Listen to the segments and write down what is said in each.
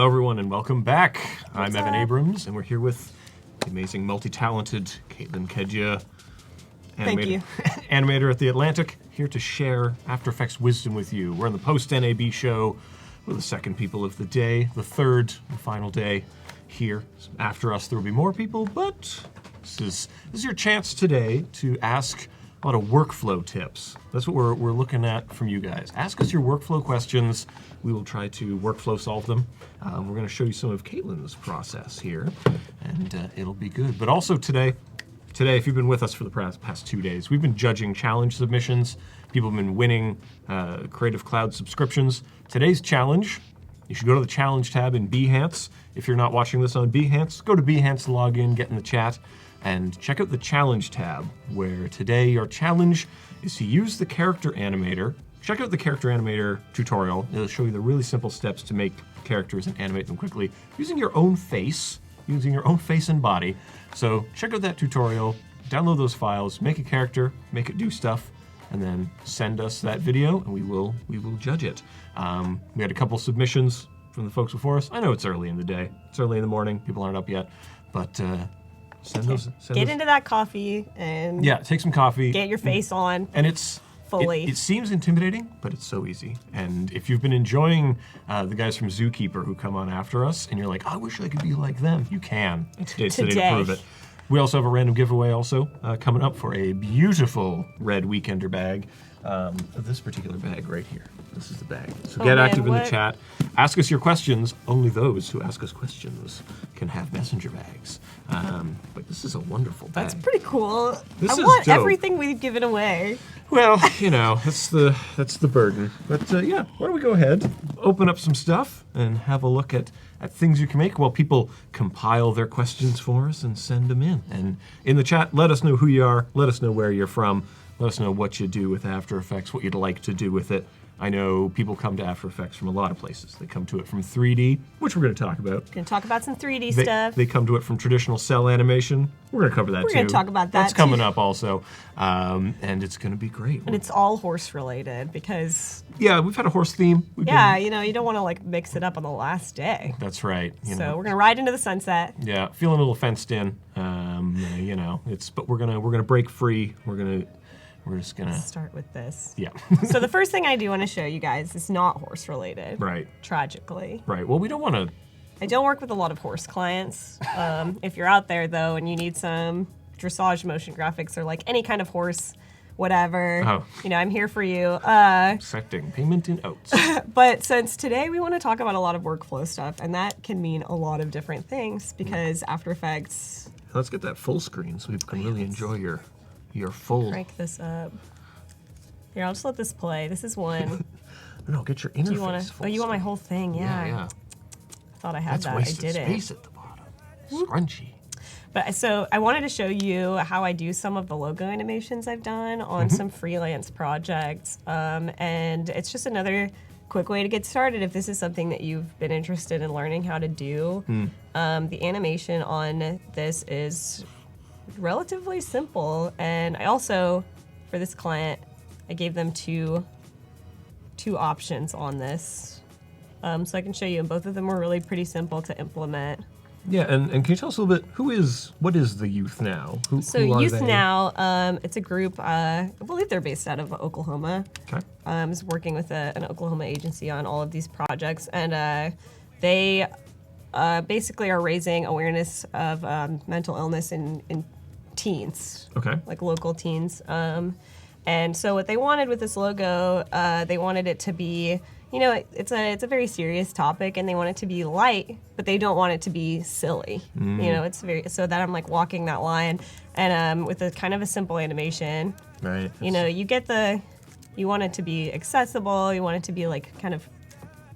everyone, and welcome back. I'm Evan Abrams, and we're here with the amazing, multi-talented Cadieux, animator at The Atlantic, here to share After Effects wisdom with you. We're in the post-NAB show. We're the second people of the day, the third and final day here. After us, there will be more people, but this is your chance today to ask a lot of workflow tips. That's what we're looking at from you guys. Ask us your workflow questions. We will try to workflow solve them. We're going to show you some of Caitlin's process here, and it'll be good. But also today, if you've been with us for the past 2 days, we've been judging challenge submissions. People have been winning Creative Cloud subscriptions. Today's challenge, you should go to the challenge tab in Behance. If you're not watching this on Behance, go to Behance, log in, get in the chat, and check out the challenge tab, where today your challenge is to use the character animator. Check out the character animator tutorial. It'll show you the really simple steps to make characters and animate them quickly using your own face and body. So check out that tutorial, download those files, make a character, make it do stuff, and then send us that video, and we will judge it. We had a couple submissions from the folks before us. I know it's early in the day. It's early in the morning. People aren't up yet, but get into that coffee and take some coffee. Get your face on. And it's fully. It seems intimidating, but it's so easy. And if you've been enjoying the guys from Zookeeper who come on after us, and you're like, I wish I could be like them, you can. Today's the day to prove it. We also have a random giveaway coming up for a beautiful red Weekender bag. This particular bag right here. This is the bag. So get active in the chat. Ask us your questions. Only those who ask us questions can have messenger bags. But this is a wonderful bag. That's pretty cool. I want everything we've given away. Well, you know, that's the burden. But yeah, why don't we go ahead, open up some stuff, and have a look at things you can make while people compile their questions for us and send them in. And in the chat, let us know who you are, let us know where you're from, let us know what you do with After Effects, what you'd like to do with it. I know people come to After Effects from a lot of places. They come to it from 3D, which we're going to talk about. We're going to talk about some 3D stuff. They come to it from traditional cell animation. We're going to cover that too. We're going to talk about that That's coming up also. And it's going to be great. And it's all horse related because... Yeah, we've had a horse theme. You know, you don't want to like mix it up on the last day. That's right. So we're going to ride into the sunset. Yeah, feeling a little fenced in. You know, but we're gonna break free. We're just gonna start with this. Yeah. So the first thing I do want to show you guys is not horse related. Right. Tragically. Right. Well, we don't want to. I don't work with a lot of horse clients. If you're out there though and you need some dressage motion graphics or like any kind of horse, whatever, you know, I'm here for you. Accepting payment in oats. But since today we want to talk about a lot of workflow stuff, and that can mean a lot of different things because After Effects. Let's get that full screen so people can really enjoy your full. Crank this up. Here, I'll just let this play. This is one. No, get your interface. You want my whole thing? Yeah. I thought I had that. I did it. Space at the bottom. Scrunchy. But so I wanted to show you how I do some of the logo animations I've done on some freelance projects, and it's just another quick way to get started if this is something that you've been interested in learning how to do. The animation on this is relatively simple, and I also, for this client, I gave them two options on this, so I can show you, and both of them were really pretty simple to implement. Yeah, and can you tell us a little bit, what is the Youth Now? Who Youth Now, it's a group, I believe they're based out of Oklahoma. Okay. Is working with an Oklahoma agency on all of these projects, and they basically are raising awareness of mental illness in teens. Okay. Like local teens. And so what they wanted with this logo, they wanted it to be, you know, it's a very serious topic, and they want it to be light, but they don't want it to be silly. You know, it's so that I'm like walking that line, and with a kind of a simple animation. Right. You know, you want it to be accessible. You want it to be like kind of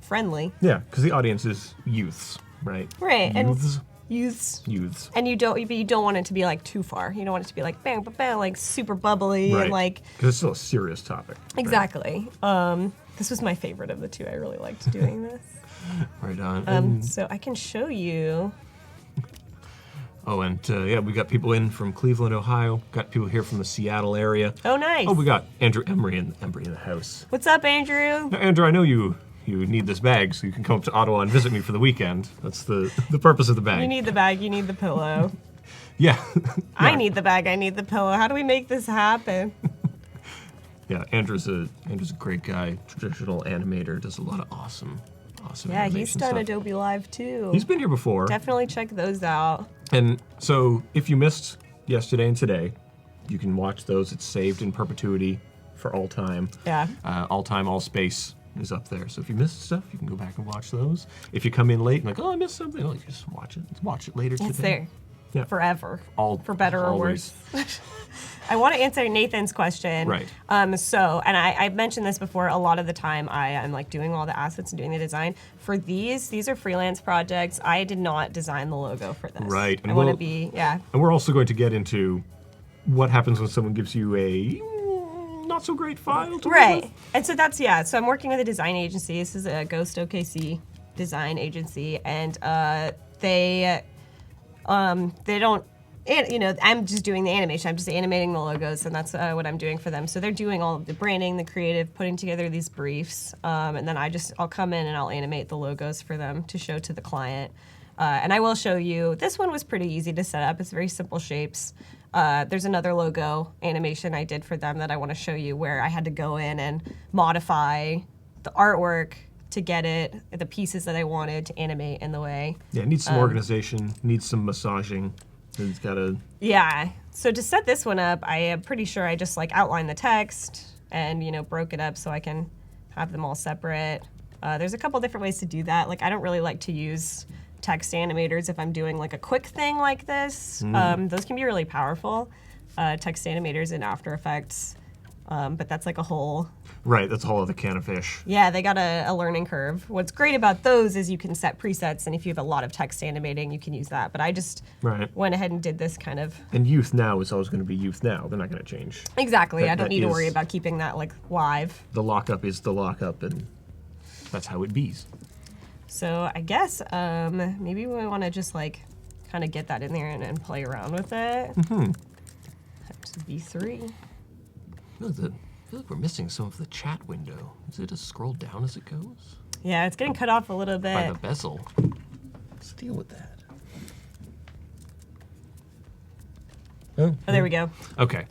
friendly. Yeah, because the audience is youths, right? Right. Youths. And you don't want it to be like too far. You don't want it to be like bang, bang, like super bubbly and like. Because it's still a serious topic. Exactly. Right? This was my favorite of the two. I really liked doing this. Right on. So I can show you. Oh, and yeah, we got people in from Cleveland, Ohio. Got people here from the Seattle area. Oh, nice. Oh, we got Andrew Emery in the house. What's up, Andrew? Now, Andrew, I know you you need this bag so you can come up to Ottawa and visit me for the weekend. That's the purpose of the bag. You need the bag, you need the pillow. Yeah. I need the bag, I need the pillow. How do we make this happen? Yeah, Andrew's a great guy, traditional animator, does a lot of awesome Yeah, he's animation done stuff. Adobe Live too. He's been here before. Definitely check those out. And so if you missed yesterday and today, you can watch those. It's saved in perpetuity for all time. Yeah. All time, all space is up there. So if you missed stuff, you can go back and watch those. If you come in late and like, oh, I missed something, oh, you just watch it. Watch it later today. It's there. Yeah. Forever. For better or always. worse. I want to answer Nathan's question. Right. And I've mentioned this before, a lot of the time I am like doing all the assets and doing the design. For these are freelance projects. I did not design the logo for this. Right. I want to be, yeah. And we're also going to get into what happens when someone gives you a not so great file to work Right. with. And so that's, yeah. So I'm working with a design agency. This is a Ghost OKC design agency. And they don't, I'm just doing the animation. I'm just animating the logos, and that's what I'm doing for them. So they're doing all of the branding, the creative, putting together these briefs, and then I'll come in and I'll animate the logos for them to show to the client. And I will show you, this one was pretty easy to set up. It's very simple shapes. There's another logo animation I did for them that I want to show you where I had to go in and modify the artwork to get the pieces that I wanted to animate in the way. Yeah, it needs some organization, needs some massaging. It's got to... Yeah. So to set this one up, I am pretty sure I just like outlined the text and, broke it up so I can have them all separate. There's a couple different ways to do that. Like, I don't really like to use text animators if I'm doing like a quick thing like this. Those can be really powerful, text animators in After Effects. But that's like a whole... Right, that's a whole other can of fish. Yeah, they got a learning curve. What's great about those is you can set presets, and if you have a lot of text animating, you can use that. But I just went ahead and did this kind of... And Youth Now is always going to be Youth Now. They're not going to change. Exactly. I don't need to worry about keeping that like live. The lockup is the lockup, and that's how it bees. So I guess maybe we want to just like kind of get that in there and play around with it. Times V3. I feel like we're missing some of the chat window. Is it a scroll down as it goes? Yeah, it's getting cut off a little bit. By the bezel. Let's deal with that. Oh, there we go. Okay.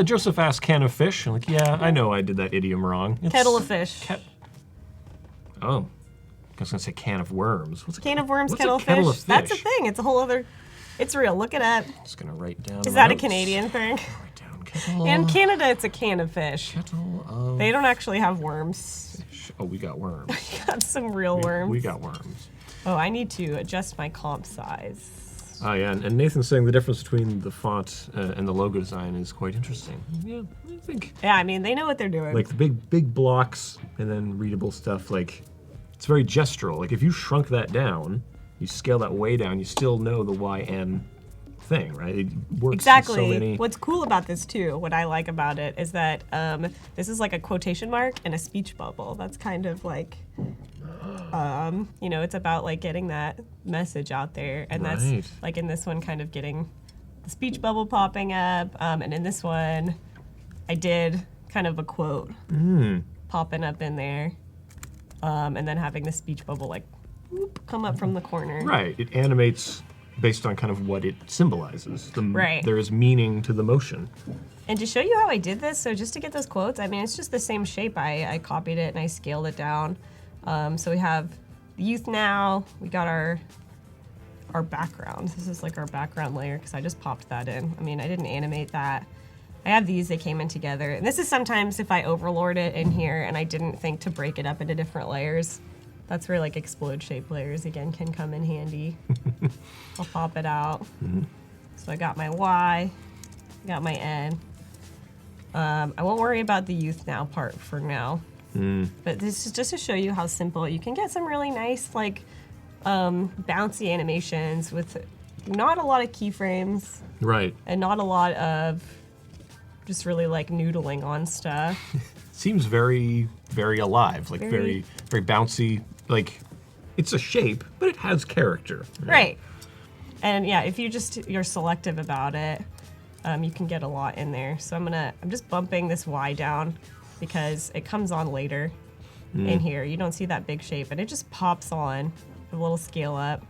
Joseph asked, can of fish? I'm like, yeah, I know I did that idiom wrong. It's Kettle of fish. Oh. I was going to say can of worms. What's a Can of worms, what's kettle a of kettle fish. of fish? That's a thing. It's a whole other... It's real. Look it up. Just going to write down Is that a notes. Canadian thing? Write down kettle. In Canada, it's a can of fish. Kettle of They don't actually have worms. fish. Oh, we got worms. Got some real worms. We got worms. Oh, I need to adjust my comp size. Oh, yeah, and Nathan's saying the difference between the font and the logo design is quite interesting. Yeah, I think. Yeah, I mean, they know what they're doing. Like the big blocks and then readable stuff, like, it's very gestural. Like, if you shrunk that down, you scale that way down, you still know the YN thing, right? It works Exactly. in so many... What's cool about this, too, what I like about it, is that this is like a quotation mark and a speech bubble. That's kind of like... it's about like getting that message out there, and that's like in this one kind of getting the speech bubble popping up, and in this one I did kind of a quote popping up in there, and then having the speech bubble like whoop, come up from the corner. Right, it animates based on kind of what it symbolizes. Right. There is meaning to the motion. And to show you how I did this, so just to get those quotes, I mean, it's just the same shape. I copied it and I scaled it down. So we have the Youth Now, we got our background. This is like our background layer because I just popped that in. I mean, I didn't animate that. I have these, they came in together. And this is sometimes if I overlord it in here and I didn't think to break it up into different layers. That's where like explode shape layers again can come in handy. I'll pop it out. So I got my Y, got my N. I won't worry about the Youth Now part for now. But this is just to show you how simple you can get some really nice like bouncy animations with not a lot of keyframes. Right. And not a lot of just really like noodling on stuff. Seems very, very alive, like very bouncy. Like it's a shape, but it has character. Right. And yeah, if you're selective about it, you can get a lot in there. So I'm just bumping this Y down because it comes on later. in here. You don't see that big shape, and it just pops on a little scale up.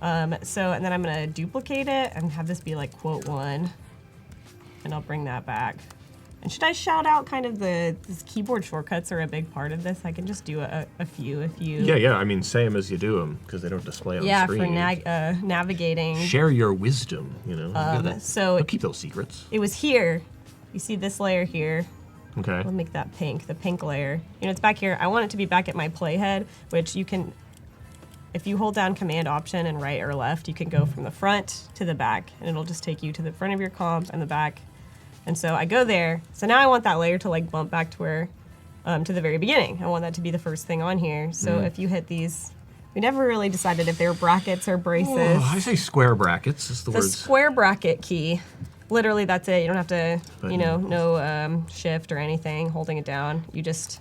And then I'm gonna duplicate it and have this be like quote 1, and I'll bring that back. And should I shout out kind of these keyboard shortcuts are a big part of this? I can just do a few if you... Yeah, I mean, say them as you do them, because they don't display on the screen. Yeah, for navigating. Share your wisdom, you know. So don't keep those secrets. it was here. You see this layer here. Okay. I'll make that pink, the pink layer. You know, it's back here. I want it to be back at my playhead, which you can... If you hold down Command Option and right or left, you can go from the front to the back, and it'll just take you to the front of your comp and the back. And so I go there. So now I want that layer to like bump back to where, to the very beginning. I want that to be the first thing on here. So if you hit these, we never really decided if they were brackets or braces. Oh, I say square brackets. Is the words. Square bracket key. Literally, that's it. You don't have to, no shift or anything, holding it down. You just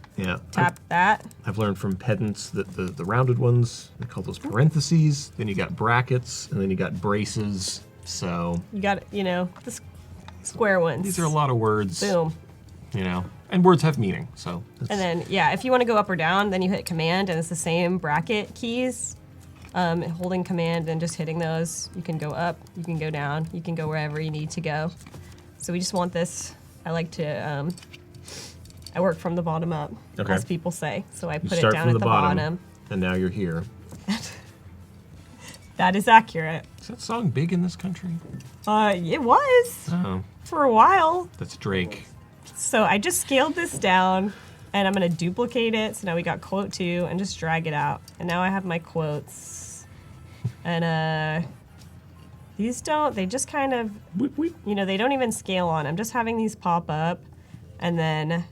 tap that. I've learned from pedants that the rounded ones, they call those parentheses. Then you got brackets, and then you got braces. So you got, the square ones. These are a lot of words. Boom. And words have meaning. So. And then, if you want to go up or down, then you hit Command, and it's the same bracket keys. Holding Command and just hitting those, you can go up, you can go down, you can go wherever you need to go. So we just want this. I like to, I work from the bottom up, as people say. So I put it down at the bottom. And now you're here. That is accurate. Is that song big in this country? It was. Oh. For a while. That's Drake. So I just scaled this down. And I'm gonna duplicate it, so now we got quote 2, and just drag it out. And now I have my quotes. And these they just kind of, they don't even scale on. I'm just having these pop up, and then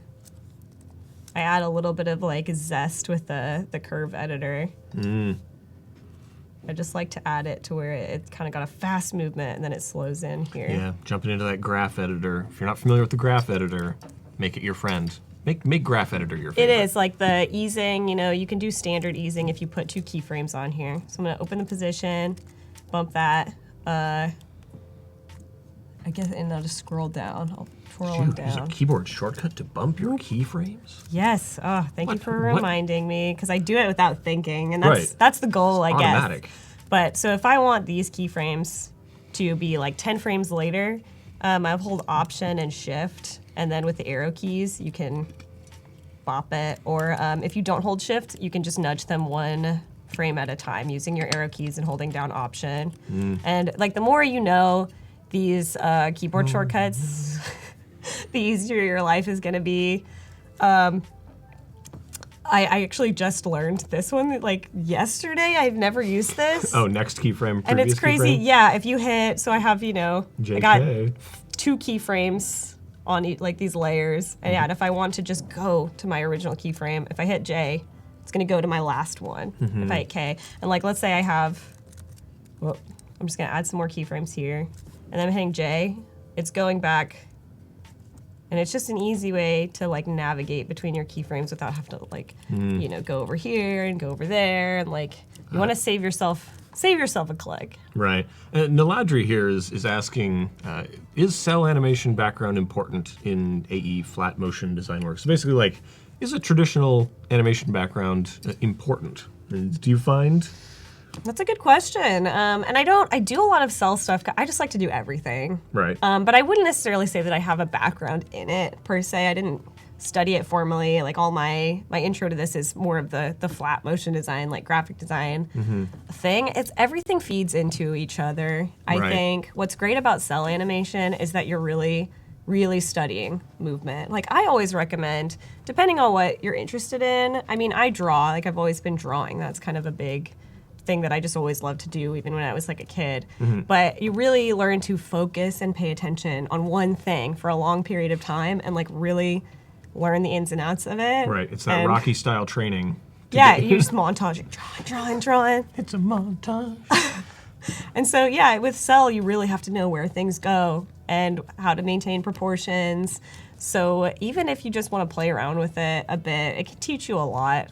I add a little bit of like zest with the curve editor. I just like to add it to where it's kind of got a fast movement, and then it slows in here. Yeah, jumping into that graph editor. If you're not familiar with the graph editor, make it your friend. Make graph editor your favorite. It is, like the easing, you can do standard easing if you put 2 keyframes on here. So I'm gonna open the position, bump that, I guess, and I'll just scroll down. I'll twirl them down. Use a keyboard shortcut to bump your keyframes? Yes, thank you for reminding me, because I do it without thinking, and that's the goal, I guess. Automatic. But, so if I want these keyframes to be like 10 frames later, I'll hold Option and Shift, and then with the arrow keys, you can bop it. Or if you don't hold Shift, you can just nudge them 1 frame at a time using your arrow keys and holding down Option. And like the more you know these keyboard shortcuts, the easier your life is gonna be. I actually just learned this one like yesterday. I've never used this. Oh, next keyframe, and it's crazy. Keyframe? Yeah, if you hit, so I have, JK. I got 2 keyframes on like these layers. And yeah, and if I want to just go to my original keyframe, if I hit J, it's gonna go to my last one. If I hit K, and like let's say I have, I'm just gonna add some more keyframes here, and then I'm hitting J, it's going back. And it's just an easy way to like navigate between your keyframes without having to like, go over here and go over there, and like you want to save yourself a click. Right. Naladri here is asking, is cell animation background important in AE flat motion design work? So basically, like, is a traditional animation background important? Do you find? That's a good question. And I do a lot of cell stuff. I just like to do everything. Right. But I wouldn't necessarily say that I have a background in it per se. I didn't study it formally. Like all my intro to this is more of the flat motion design, like graphic design thing. It's everything feeds into each other. I think what's great about cell animation is that you're really studying movement. Like I always recommend, depending on what you're interested in. I mean, I draw, like I've always been drawing. That's kind of a big thing that I just always loved to do, even when I was like a kid. But you really learn to focus and pay attention on one thing for a long period of time and like really learn the ins and outs of it. Right, it's that Rocky style training. Yeah, you just montage, drawing. It's a montage. And so yeah, with cell, you really have to know where things go and how to maintain proportions. So even if you just want to play around with it a bit, it can teach you a lot.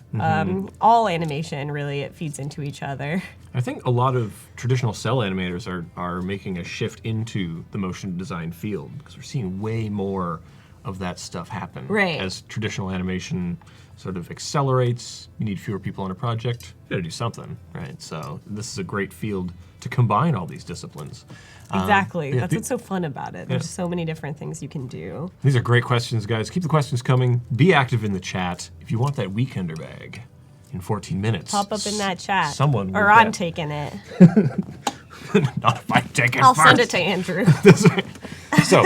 All animation, really, it feeds into each other. I think a lot of traditional cell animators are making a shift into the motion design field because we're seeing way more of that stuff happen. Right. As traditional animation sort of accelerates, you need fewer people on a project, you gotta do something, right? So this is a great field to combine all these disciplines. Exactly. Yeah, That's what's so fun about it. There's Yeah. so many different things you can do. These are great questions, guys. Keep the questions coming. Be active in the chat. If you want that weekender bag in 14 minutes. Pop up in that chat. Someone will Or I'm bet. taking it. Not if I take it I'll first. send it to Andrew. So,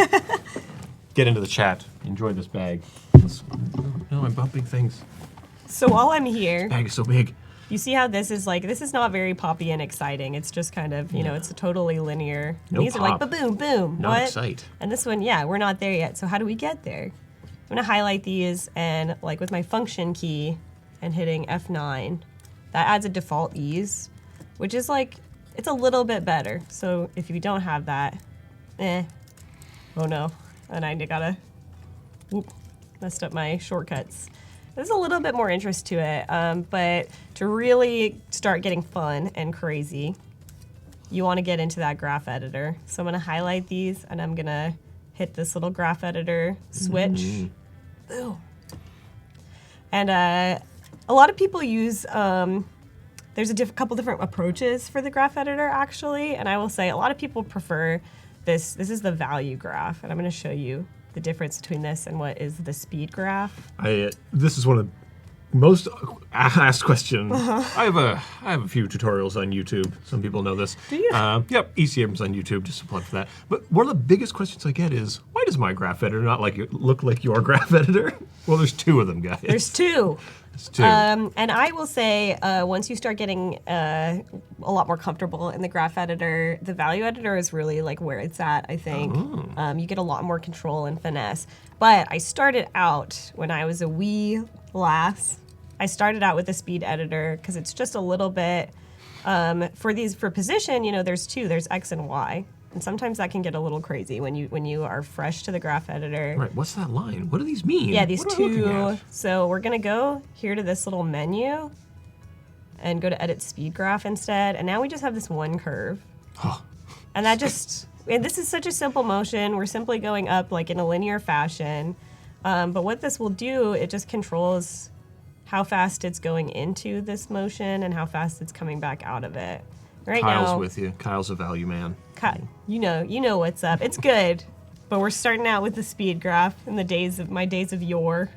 get into the chat. Enjoy this bag. No, I'm bumping things. So while I'm here, Bag is so big. you see how this is like, this is not very poppy and exciting. It's just kind of, you know, it's a totally linear. No These are like pop. ba-boom, boom. Not what? excite. And this one, yeah, we're not there yet. So how do we get there? I'm gonna highlight these and like with my function key and hitting F9, that adds a default ease, which is like, it's a little bit better. So if you don't have that, oh no. And I gotta, messed up my shortcuts. There's a little bit more interest to it, but to really start getting fun and crazy, you want to get into that graph editor. So I'm going to highlight these, and I'm going to hit this little graph editor switch. Ooh. And a lot of people use, there's a couple different approaches for the graph editor, actually, and I will say a lot of people prefer this. This is the value graph, and I'm going to show you the difference between this and what is the speed graph. This is one of the most asked questions. I have a few tutorials on YouTube. Some people know this. Do you? Yep, ECM's on YouTube, just a plug for that. But one of the biggest questions I get is, why does my graph editor not look like your graph editor? Well, there's two of them, guys. There's two. There's two. And I will say, once you start getting a lot more comfortable in the graph editor, the value editor is really like where it's at, I think. You get a lot more control and finesse. But I started out, when I was a wee lass, I started out with the speed editor because it's just a little bit, for position, you know, there's two, there's X and Y. And sometimes that can get a little crazy when you are fresh to the graph editor. Right, what's that line? What do these mean? Yeah, these What am I looking two. at? So we're gonna go here to this little menu and go to edit speed graph instead. And now we just have this one curve. And that just, and this is such a simple motion. We're simply going up like in a linear fashion. But what this will do, it just controls how fast it's going into this motion and how fast it's coming back out of it. Right Kyle's now, with you. Kyle's a value man. you know what's up. It's good. But we're starting out with the speed graph in my days of yore.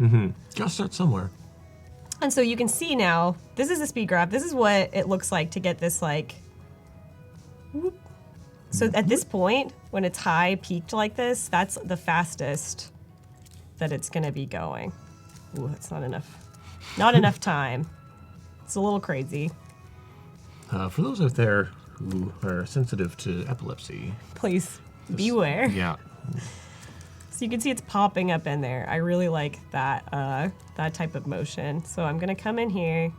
Gotta start somewhere. And so you can see now, this is a speed graph. This is what it looks like to get this like, whoop. So at this point, when it's high peaked like this, that's the fastest that it's gonna be going. Ooh, that's not enough. Not enough time. It's a little crazy. For those out there who are sensitive to epilepsy, Please beware. yeah, So you can see it's popping up in there. I really like that that type of motion. So I'm gonna come in here,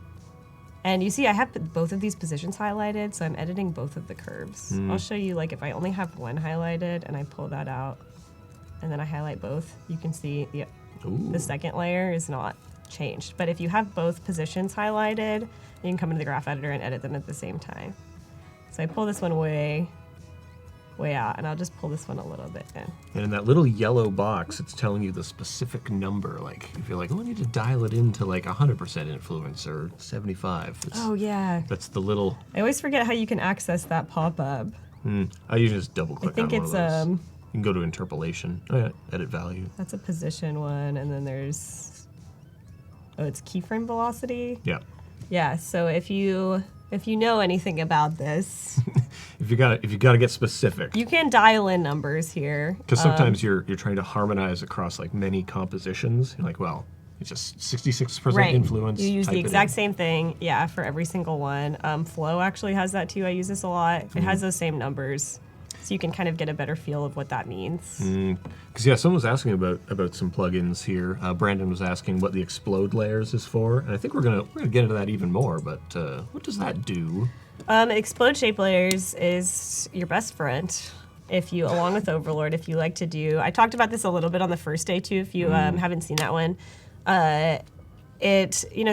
and you see I have both of these positions highlighted, so I'm editing both of the curves. I'll show you like if I only have one highlighted and I pull that out, and then I highlight both, you can see the second layer is not changed. But if you have both positions highlighted, you can come into the graph editor and edit them at the same time. So I pull this one way out, and I'll just pull this one a little bit in. And in that little yellow box, it's telling you the specific number. Like, if you're like, oh, I need to dial it into like 100% influence or 75. Oh yeah. That's the little. I always forget how you can access that pop-up. I usually just double click I think on it's one of those. You can go to interpolation. Oh yeah, edit value. that's a position one, and then there's it's keyframe velocity. Yeah. Yeah. So if you know anything about this, If you gotta get specific. you can dial in numbers here. Because sometimes you're trying to harmonize across like many compositions. You're like, well, it's just 66% Right. influence. You use type the it in. exact same thing, yeah, for every single one. Flow actually has that too. I use this a lot. It has those same numbers, so you can kind of get a better feel of what that means. Because yeah, someone was asking about some plugins here. Brandon was asking what the explode layers is for, and I think we're gonna get into that even more. But what does that do? Explode shape layers is your best friend. If you, along with Overlord, if you like to do, I talked about this a little bit on the first day too. If you haven't seen that one,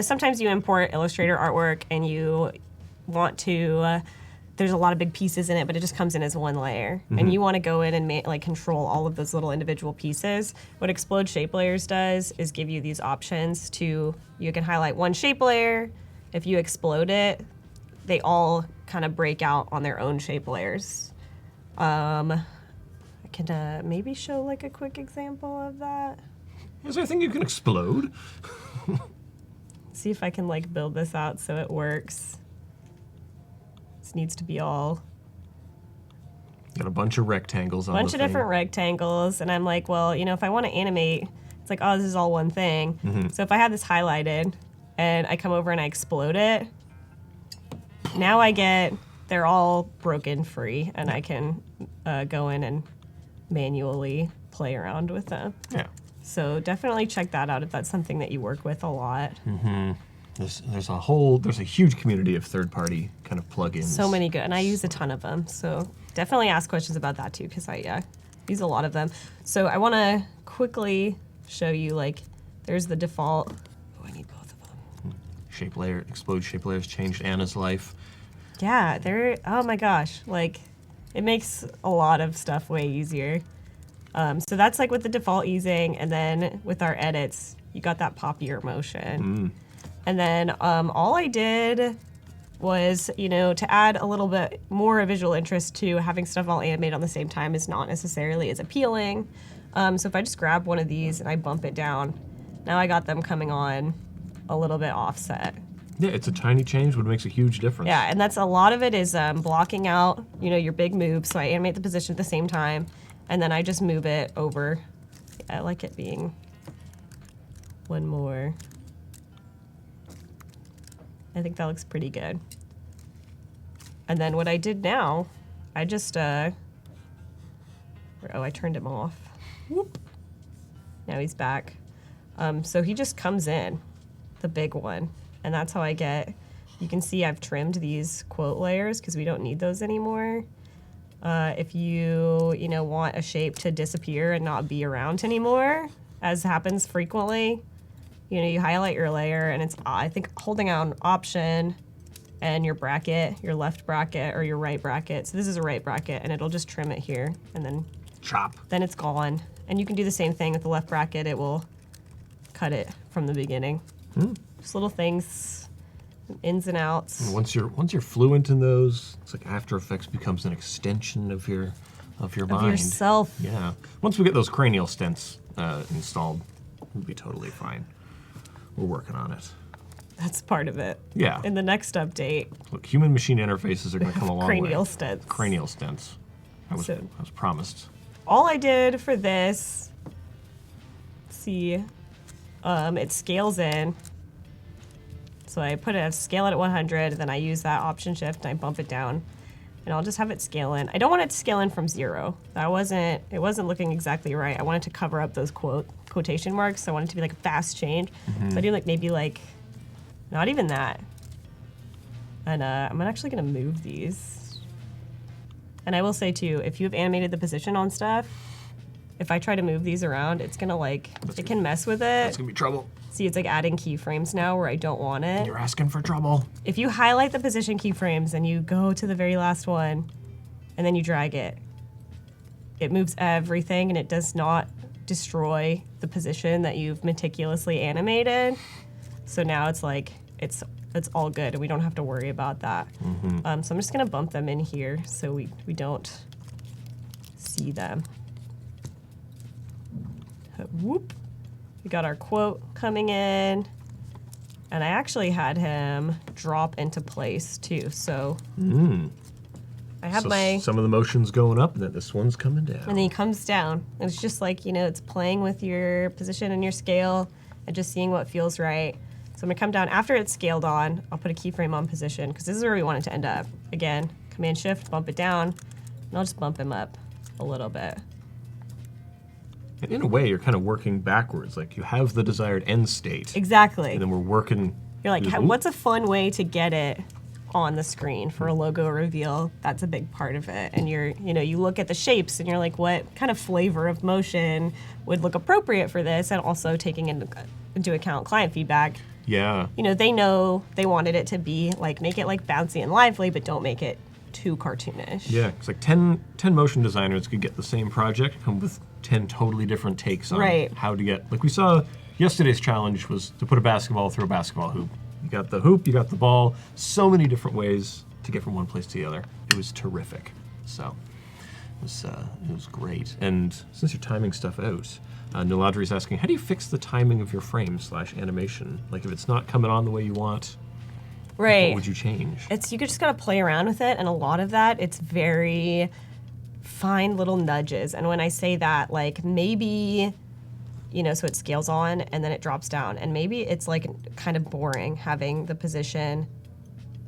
sometimes you import Illustrator artwork and you want to there's a lot of big pieces in it, but it just comes in as one layer. And you want to go in and like control all of those little individual pieces. What Explode Shape Layers does is give you these options to, you can highlight one shape layer. If you explode it, they all kind of break out on their own shape layers. I can maybe show like a quick example of that. Is there anything you can explode? See if I can like build this out so it works. This needs to be all Got a bunch of rectangles on bunch the of thing. different rectangles, and I'm like, well, you know, if I want to animate, it's like, oh, this is all one thing. So if I have this highlighted and I come over and I explode it, now I get, they're all broken free, and I can go in and manually play around with them. Yeah. So definitely check that out if that's something that you work with a lot. There's a huge community of third-party kind of plugins. So many good, and I use a ton of them. So definitely ask questions about that too, because I use a lot of them. So I want to quickly show you, like, there's the default. Oh, I need both of them. Shape layer, Explode Shape Layers changed Anna's life. Yeah, they're, oh my gosh, like, it makes a lot of stuff way easier. So that's like with the default easing, and then with our edits, you got that poppier motion. And then all I did was, you know, to add a little bit more visual interest to having stuff all animate on the same time is not necessarily as appealing. So if I just grab one of these and I bump it down, now I got them coming on a little bit offset. Yeah, it's a tiny change, but it makes a huge difference. Yeah, and that's a lot of it is blocking out, you know, your big moves. So I animate the position at the same time, and then I just move it over. I like it being one more. I think that looks pretty good. And then what I did now, I just, oh, I turned him off. Whoop. Now he's back. So he just comes in, the big one. And that's how I get, you can see I've trimmed these quote layers because we don't need those anymore. If you know, want a shape to disappear and not be around anymore, as happens frequently, you know, you highlight your layer, and it's, I think, holding out Option and your bracket, your left bracket or your right bracket. So this is a right bracket, and it'll just trim it here, and then Chop. then it's gone. And you can do the same thing with the left bracket. It will cut it from the beginning. Just little things, ins and outs. Once you're fluent in those, it's like After Effects becomes an extension of your Of mind. yourself. Yeah. Once we get those cranial stents installed, we'll be totally fine. We're working on it. That's part of it. Yeah. In the next update, Look, human-machine interfaces are going to come a long way. cranial stents. Cranial stents. I was So- promised. All I did for this, see, it scales in. So I put it, scale it at 100, then I use that Option Shift and I bump it down, and I'll just have it scale in. I don't want it to scale in from 0. It wasn't looking exactly right. I wanted to cover up those quotation marks. So I wanted it to be like a fast change. So I do like maybe like, not even that. And I'm actually gonna move these. And I will say too, if you've animated the position on stuff, if I try to move these around, it's gonna like, it can mess with That's it. going to be trouble. See, it's like adding keyframes now where I don't want it. You're asking for trouble. If you highlight the position keyframes and you go to the very last one and then you drag it, it moves everything and it does not destroy the position that you've meticulously animated. So now it's like, it's all good and we don't have to worry about that. So I'm just gonna bump them in here so we don't see them. Whoop. We got our quote coming in, and I actually had him drop into place too. So I have So some of the motion's going up, and then this one's coming down. and then he comes down. And it's just like, you know, it's playing with your position and your scale and just seeing what feels right. So I'm gonna come down after it's scaled on. I'll put a keyframe on position because this is where we want it to end up. Again, Command Shift, bump it down, and I'll just bump him up a little bit. And in a way, you're kind of working backwards. Like, you have the desired end state, Exactly. and then we're working. You're like, Ooh. what's a fun way to get it on the screen for a logo reveal? That's a big part of it. And you look at the shapes and you're like, what kind of flavor of motion would look appropriate for this? And also taking into account client feedback. Yeah. You know, they know they wanted it to be like, make it like bouncy and lively, but don't make it too cartoonish. Yeah, it's like 10 motion designers could get the same project, come with 10 totally different takes on how to get, like we saw yesterday's challenge was to put a basketball through a basketball hoop. You got the hoop, you got the ball, so many different ways to get from one place to the other. It was terrific. So it was great. And since you're timing stuff out, Niladri's asking, how do you fix the timing of your frame/animation? Like if it's not coming on the way you want, what would you change? You just gotta play around with it, and a lot of that, it's very fine little nudges. And when I say that, like maybe, so it scales on and then it drops down. And maybe it's like kind of boring having the position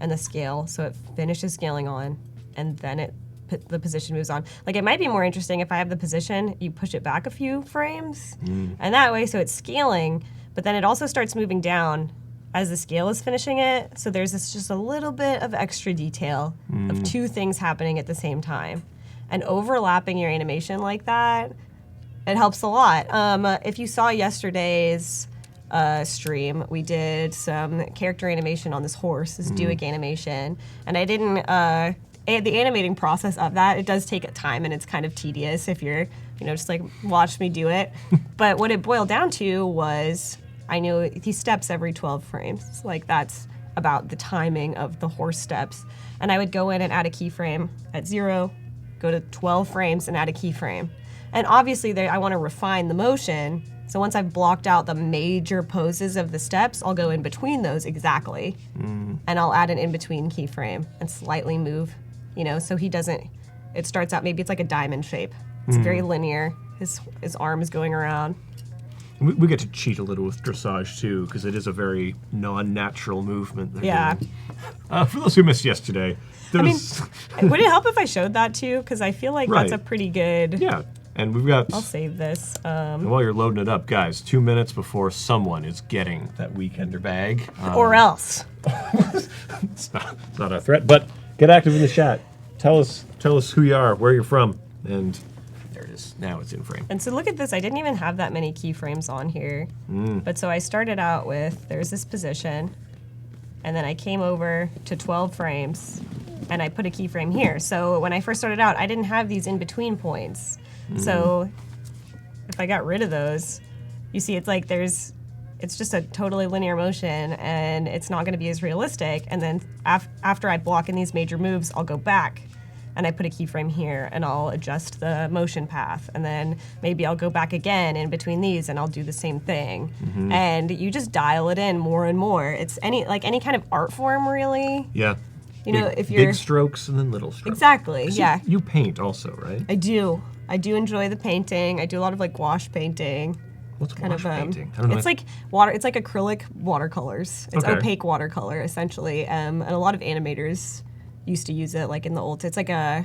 and the scale, so it finishes scaling on and then the position moves on. Like it might be more interesting if I have the position, you push it back a few frames, and that way, so it's scaling, but then it also starts moving down as the scale is finishing it. So there's just a little bit of extra detail of two things happening at the same time. And overlapping your animation like that, it helps a lot. If you saw yesterday's stream, we did some character animation on this horse, this Duick animation, and I didn't, the animating process of that, it does take a time and it's kind of tedious if you're, just like watch me do it. But what it boiled down to was, I knew these steps every 12 frames. Like that's about the timing of the horse steps. And I would go in and add a keyframe at 0, go to 12 frames and add a keyframe. And obviously I want to refine the motion. So once I've blocked out the major poses of the steps, I'll go in between those exactly. And I'll add an in-between keyframe and slightly move, so he doesn't, it starts out, maybe it's like a diamond shape. It's very linear. His arm is going around. We get to cheat a little with dressage too, because it is a very non-natural movement. For those who missed yesterday, would it help if I showed that too? Because I feel like that's a pretty good... Yeah, and we've got... I'll save this. And while you're loading it up, guys, 2 minutes before someone is getting that Weekender bag. Or else. It's not a threat, but get active in the chat. Tell us who you are, where you're from, and... There it is. Now it's in frame. And so look at this. I didn't even have that many keyframes on here. But so I started out with, there's this position, and then I came over to 12 frames, and I put a keyframe here. So when I first started out, I didn't have these in-between points. So if I got rid of those, you see it's like it's just a totally linear motion, and it's not going to be as realistic. And then after I block in these major moves, I'll go back. And I put a keyframe here, and I'll adjust the motion path. And then maybe I'll go back again in between these, and I'll do the same thing. And you just dial it in more and more. It's any kind of art form, really. Yeah. If you're... Big strokes and then little strokes. Exactly, yeah. You paint also, right? I do. I do enjoy the painting. I do a lot of, gouache painting. What's gouache painting? I don't know. It's like water. It's like acrylic watercolors. It's opaque watercolor, essentially. And a lot of animators used to use it in the old, it's like a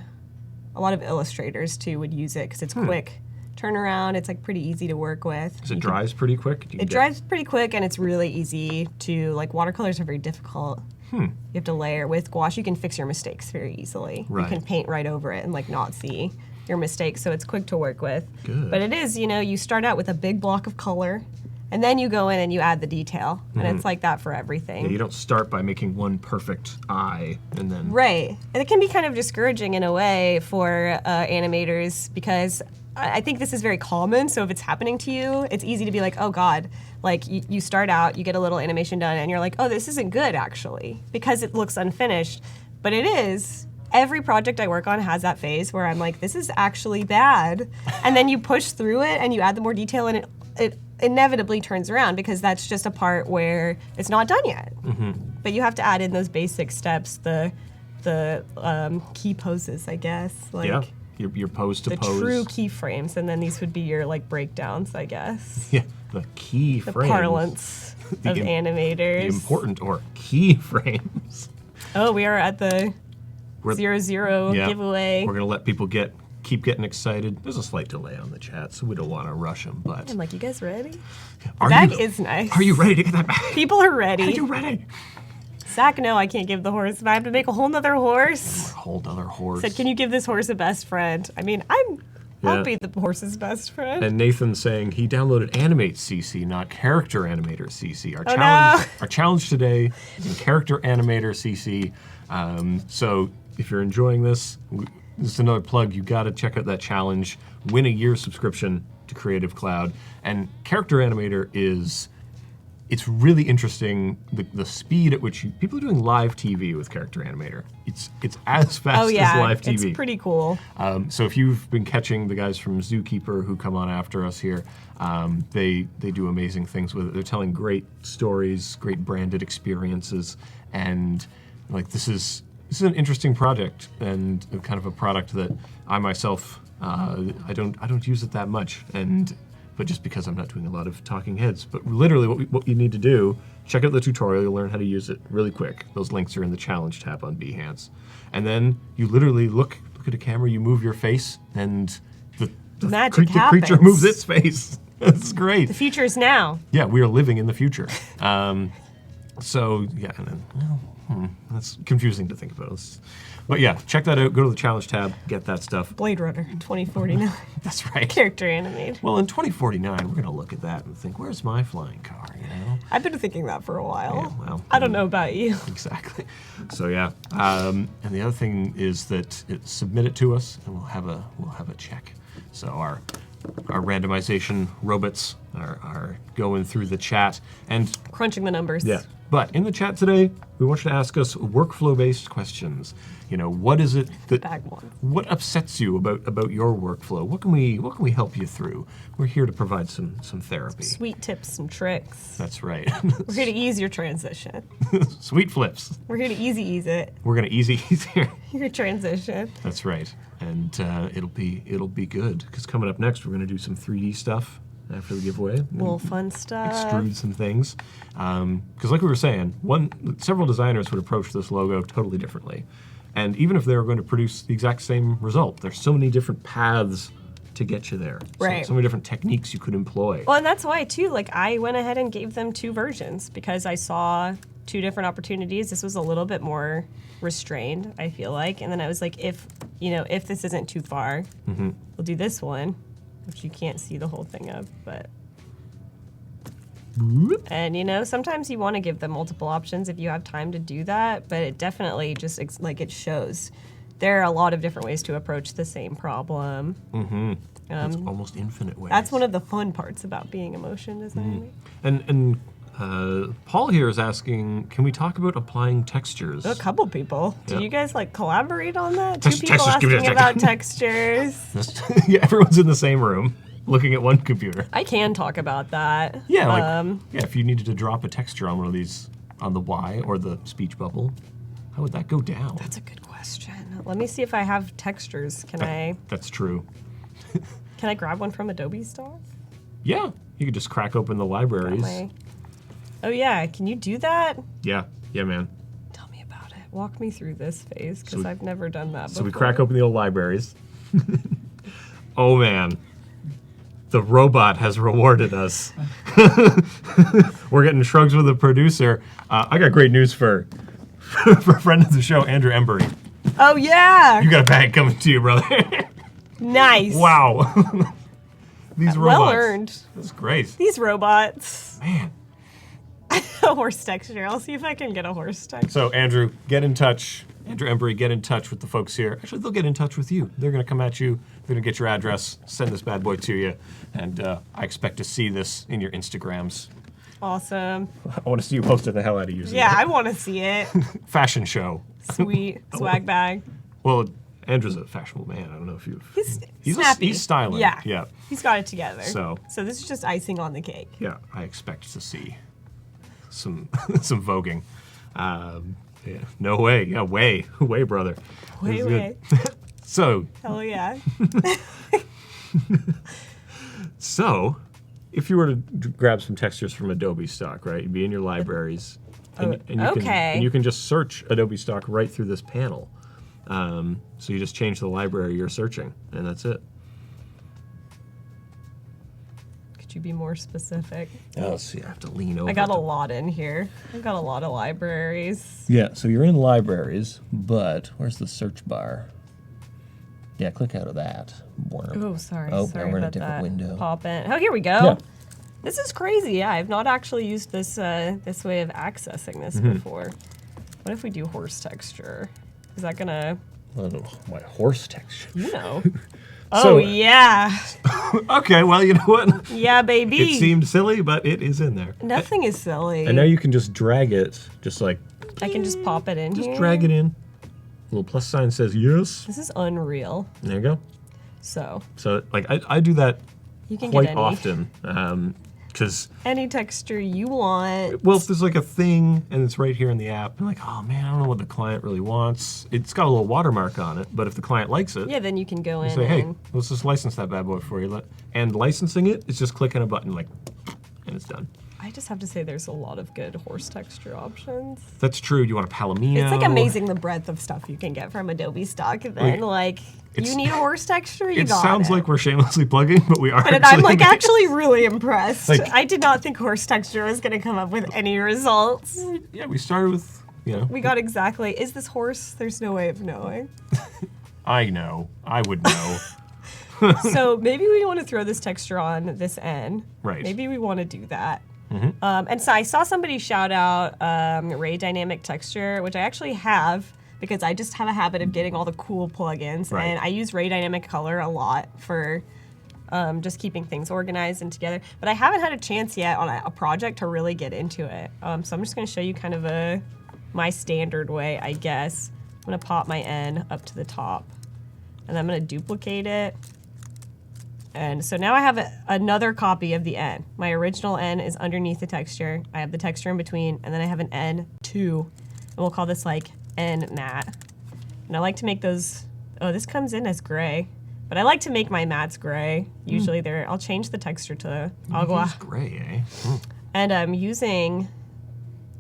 lot of illustrators too would use it because it's quick turnaround. It's pretty easy to work with. It dries pretty quick? It dries pretty quick, and it's really easy to, watercolors are very difficult. You have to layer. With gouache, you can fix your mistakes very easily. You can paint right over it and not see your mistakes, so it's quick to work with. Good. But it is, you start out with a big block of color, and then you go in and you add the detail, and it's like that for everything. Yeah, you don't start by making one perfect eye and then... Right. And it can be kind of discouraging in a way for animators, because I think this is very common, so if it's happening to you, it's easy to be like, oh God. You start out, you get a little animation done, and you're like, oh, this isn't good, actually, because it looks unfinished. But it is. Every project I work on has that phase where I'm like, this is actually bad. And then you push through it, and you add the more detail, and it inevitably turns around, because that's just a part where it's not done yet. But you have to add in those basic steps, the key poses, I guess. Your pose to the pose. The true keyframes, and then these would be your breakdowns, I guess. Yeah, the key frames. The parlance of animators. The important or key frames. Oh, we are at the 0-0 giveaway. We're gonna let people keep getting excited. There's a slight delay on the chat, so we don't want to rush them. But I'm like, you guys ready? The bag is nice. Are you ready to get that bag? People are ready. Are you ready? Zach, no, I can't give the horse. But I have to make a whole nother horse. A whole other horse. Said, can you give this horse a best friend? I mean, I'll be the horse's best friend. And Nathan saying he downloaded Animate CC, not Character Animator CC. Our challenge today is in Character Animator CC. So if you're enjoying this, this is another plug. You got to check out that challenge. Win a year subscription to Creative Cloud. And Character Animator it's really interesting, the speed at which people are doing live TV with Character Animator. It's as fast as live TV. It's pretty cool. So if you've been catching the guys from Zookeeper who come on after us here, they do amazing things with it. They're telling great stories, great branded experiences, and like this is an interesting project and kind of a product that I myself I don't use it that much, but just because I'm not doing a lot of talking heads. But literally what you need to do, check out the tutorial, you'll learn how to use it really quick. Those links are in the challenge tab on Behance. And then you literally look at a camera, you move your face, and the creature moves its face. That's great. The future is now. Yeah, we are living in the future. So, yeah, and then, that's confusing to think about. But yeah, check that out. Go to the challenge tab, get that stuff. Blade Runner 2049. That's right. Character animated. Well, in 2049, we're going to look at that and think, where's my flying car, you know? I've been thinking that for a while. Yeah, well, I don't know about you. Exactly. So yeah, and the other thing is that submit it to us, and we'll have a check. So our randomization robots are going through the chat and crunching the numbers. Yeah. But in the chat today, we want you to ask us workflow-based questions. You know, what is it that what upsets you about your workflow? What can we help you through? We're here to provide some therapy. Sweet tips and tricks. That's right. We're here to ease your transition. Sweet flips. We're here to ease it. We're gonna ease your transition. That's right. And it'll be good, because coming up next we're gonna do some 3D stuff after the giveaway. Little fun stuff. Extrude some things. Because like we were saying, several designers would approach this logo totally differently. And even if they were going to produce the exact same result, there's so many different paths to get you there. Right. So many different techniques you could employ. Well, and that's why, too, like, I went ahead and gave them 2 versions because I saw 2 different opportunities. This was a little bit more restrained, I feel like. And then I was like, if this isn't too far, we'll do this one, which you can't see the whole thing of, but... And, sometimes you want to give them multiple options if you have time to do that, but it definitely just, it shows. There are a lot of different ways to approach the same problem. It's almost infinite ways. That's one of the fun parts about being a motion designer. And Paul here is asking, can we talk about applying textures? A couple people. Yep. Do you guys collaborate on that? Textures, 2 people asking about textures. Yeah, everyone's in the same room, looking at one computer. I can talk about that. Yeah, if you needed to drop a texture on one of these, on the Y or the speech bubble, how would that go down? That's a good question. Let me see if I have textures. That's true. Can I grab one from Adobe Stock? Yeah, you could just crack open the libraries. Oh yeah, can you do that? Yeah, man. Tell me about it. Walk me through this phase, because I've never done that before. So we crack open the old libraries. Oh man, the robot has rewarded us. We're getting shrugs with the producer. I got great news for a friend of the show, Andrew Embry. Oh yeah! You got a bag coming to you, brother. Nice. Wow. These robots. Well earned. That's great. These robots. Man. A horse texture. I'll see if I can get a horse texture. So Andrew, get in touch. Andrew Embry, get in touch with the folks here. Actually, they'll get in touch with you. They're going to come at you. They're going to get your address, send this bad boy to you, and I expect to see this in your Instagrams. Awesome. I want to see you posting the hell out of using it. Yeah, I want to see it. Fashion show. Sweet. Swag bag. Well, Andrew's a fashionable man. I don't know if you've... Snappy. He's styling. Yeah. He's got it together. So this is just icing on the cake. Yeah, I expect to see some voguing. Yeah, no way. Yeah, way, brother. Way. So. Hell yeah. So, if you were to grab some textures from Adobe Stock, right? You'd be in your libraries. And you can just search Adobe Stock right through this panel. So you just change the library you're searching, and that's it. Could you be more specific? Oh, see, I have to lean over. I got a lot in here. I've got a lot of libraries. Yeah, so you're in libraries, but where's the search bar? Yeah, click out of that. Oh, sorry. Oh, sorry now we're in a about different that. window. Pop in. Oh, here we go. Yeah. This is crazy. Yeah, I've not actually used this this way of accessing this before. What if we do horse texture? Is that gonna? I don't know, my horse texture. No. So, Oh yeah. Okay, well, you know what? Yeah, baby. It seemed silly, but it is in there. Nothing is silly. And now you can just drag it, just like... I can just pop it in Just here. drag it in. A little plus sign says yes. This is unreal. There you go. So Like, I do that you can quite get often. Because... any texture you want. Well, if there's like a thing and it's right here in the app, I'm like, oh man, I don't know what the client really wants. It's got a little watermark on it, but if the client likes it, Yeah, then you can go in say, hey, and let's just license that bad boy for you. And licensing it is just clicking a button, like, and it's done. I just have to say there's a lot of good horse texture options. That's true. You want a palomino. It's like amazing the breadth of stuff you can get from Adobe Stock. And then you need a horse texture, you got it. It sounds like we're shamelessly plugging, but we are. But I'm like actually really impressed. Like- I did not think horse texture was going to come up with any results. Yeah, we started with, We got exactly, is this horse? There's no way of knowing. I know. I would know. So maybe we want to throw this texture on this end. Right. Maybe we want to do that. And so I saw somebody shout out Ray Dynamic Texture, which I actually have because I just have a habit of getting all the cool plugins. Right. And I use Ray Dynamic Color a lot for just keeping things organized and together. But I haven't had a chance yet on a project to really get into it. So I'm just going to show you kind of my standard way, I guess. I'm going to pop my N up to the top. And I'm going to duplicate it. And so now I have another copy of the N. My original N is underneath the texture. I have the texture in between, and then I have an N2. And we'll call this like N matte. And I like to make those, oh, this comes in as gray. But I like to make my mattes gray. Usually I'll change the texture to agua. It's gray, eh? And I'm using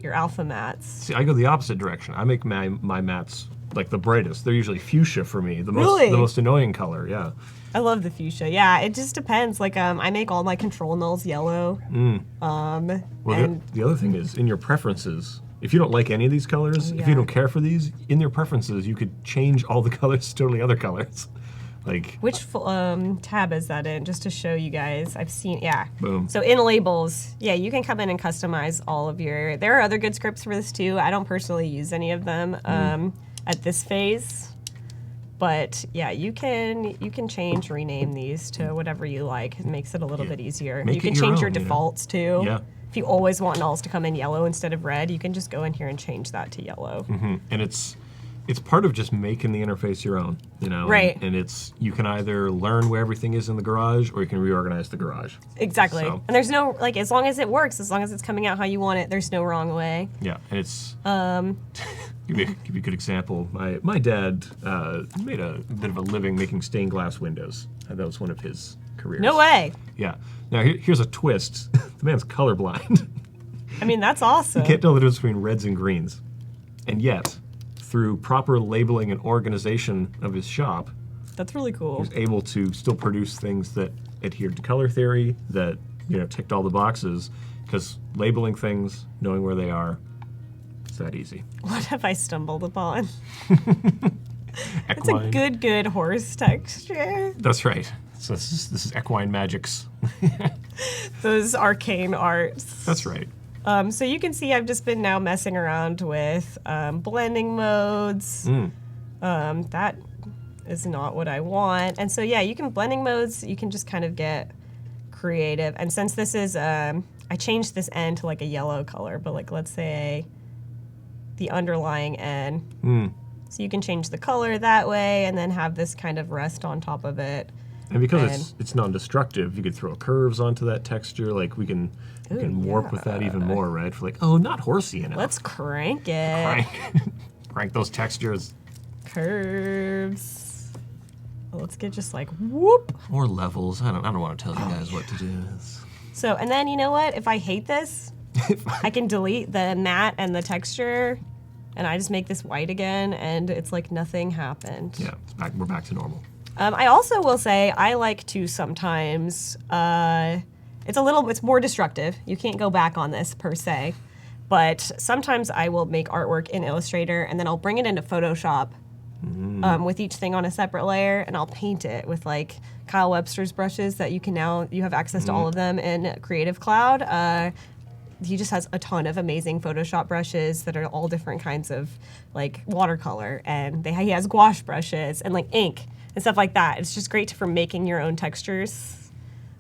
your alpha mattes. See, I go the opposite direction. I make my mattes like the brightest. They're usually fuchsia for me. The Really? most annoying color, yeah. I love the fuchsia. Yeah, it just depends. Like I make all my control nulls yellow. Well, And- the other thing is in your preferences. If you don't like any of these colors, if yeah. you don't care for these, in your preferences, you could change all the colors to totally other colors. Like, Which tab is that in? Just to show you guys. I've seen, yeah. Boom. So in labels, yeah, you can come in and customize all of your, there are other good scripts for this too. I don't personally use any of them at this phase. But yeah, you can change, rename these to whatever you like. It makes it a little bit easier. Make You can it your change your own, you know? defaults too. Yeah. If you always want nulls to come in yellow instead of red, you can just go in here and change that to yellow. and it's part of just making the interface your own, Right. And you can either learn where everything is in the garage, or you can reorganize the garage. Exactly. So- And there's no, like, as long as it works, as long as it's coming out how you want it, there's no wrong way. Yeah, and it's give you a good example. My dad made a bit of a living making stained glass windows. That was one of his careers. No way. Yeah. Now here's a twist. The man's colorblind. I mean, that's awesome. Can't tell the difference between reds and greens, and yet, through proper labeling and organization of his shop, That's really cool. was able to still produce things that adhered to color theory, that ticked all the boxes. Because labeling things, knowing where they are, it's that easy. What have I stumbled upon? It's a Equine. good horse texture. That's right. So this is equine magics. Those arcane arts. That's right. So you can see I've just been now messing around with blending modes. That is not what I want. And so yeah, you can blending modes, you can just kind of get creative. And since this is, I changed this N to like a yellow color, but like let's say the underlying N. So you can change the color that way and then have this kind of rest on top of it. And because it's non-destructive, you could throw curves onto that texture. Like we can warp with that even more, right? For like, oh, not horsey enough. Let's crank it. Crank those textures. Curves. Well, let's get just like whoop. Or levels. I don't want to tell you guys what to do. So, and then you know what? If I hate this, I can delete the matte and the texture, and I just make this white again, and it's like nothing happened. Yeah, we're back to normal. I also will say I like to sometimes, it's more destructive. You can't go back on this per se, but sometimes I will make artwork in Illustrator and then I'll bring it into Photoshop with each thing on a separate layer, and I'll paint it with like Kyle Webster's brushes that you have access to all of them in Creative Cloud. he just has a ton of amazing Photoshop brushes that are all different kinds of like watercolor, and he has gouache brushes and like ink and stuff like that. It's just great for making your own textures.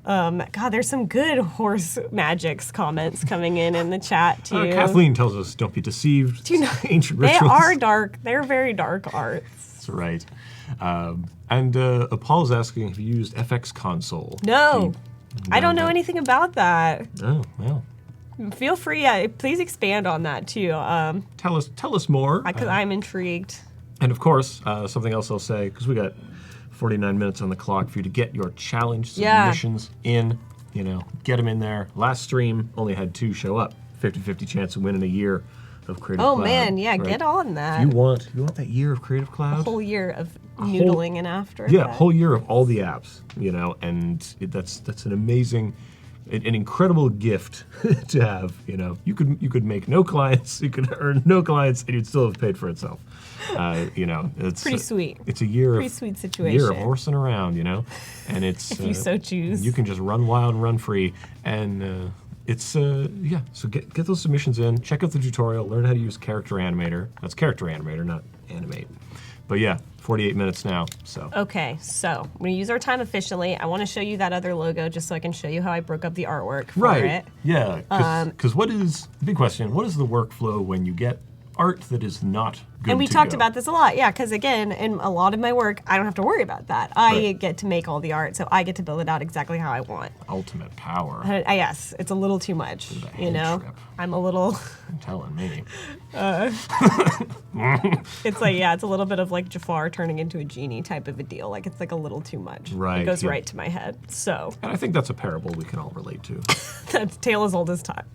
God, there's some good horse magics comments coming in the chat too. Kathleen tells us, "Don't be deceived." Do you know, ancient they rituals. are dark. They're very dark arts. That's right. And Paul's asking, have you used FX Console? No, I don't know anything about that. Oh, well. Feel free, please expand on that too. Tell us more. Because I'm intrigued. And of course, something else I'll say, because we got 49 minutes on the clock for you to get your challenge submissions in. You know, get them in there. Last stream only had 2 show up. 50-50 chance of winning a year of Creative Cloud. Oh man, yeah, right? Get on that. You want that year of Creative Cloud? A whole year of noodling in After Effects. Yeah, a whole year of all the apps, you know, and that's an amazing, an incredible gift to have. You know, you could make no clients, you could earn no clients, and you'd still have paid for itself. You know, it's pretty sweet. It's a year pretty of sweet situation. Year of horsing around, you know, and it's if you so choose. You can just run wild and run free, and it's yeah. So get those submissions in. Check out the tutorial. Learn how to use Character Animator. That's Character Animator, not Animate. But yeah, 48 minutes now. So okay, so I'm gonna use our time efficiently. I want to show you that other logo just so I can show you how I broke up the artwork for it. Yeah. Because what is the big question? What is the workflow when you get art that is not good And we to talked go? about this a lot, yeah, because again, in a lot of my work, I don't have to worry about that. I get to make all the art, so I get to build it out exactly how I want. Ultimate power. Yes, it's a little too much, you know? trip. I'm a little... You're telling me. It's like, yeah, it's a little bit of like Jafar turning into a genie type of a deal. Like, it's like a little too much. Right, It goes yeah. right to my head. So, And I think that's a parable we can all relate to. that's tale as old as time.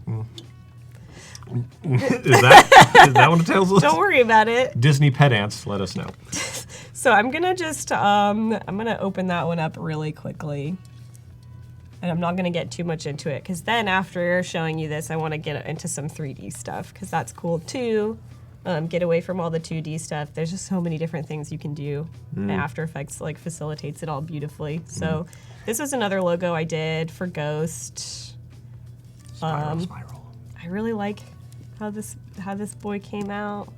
Is that what it tells us? Don't worry about it. Disney pet ants, let us know. So I'm gonna just, I'm gonna open that one up really quickly. And I'm not gonna get too much into it, because then after showing you this, I wanna get into some 3D stuff, because that's cool too. Get away from all the 2D stuff. There's just so many different things you can do. And After Effects like facilitates it all beautifully. So this is another logo I did for Ghost. Spiral. I really like how this boy came out.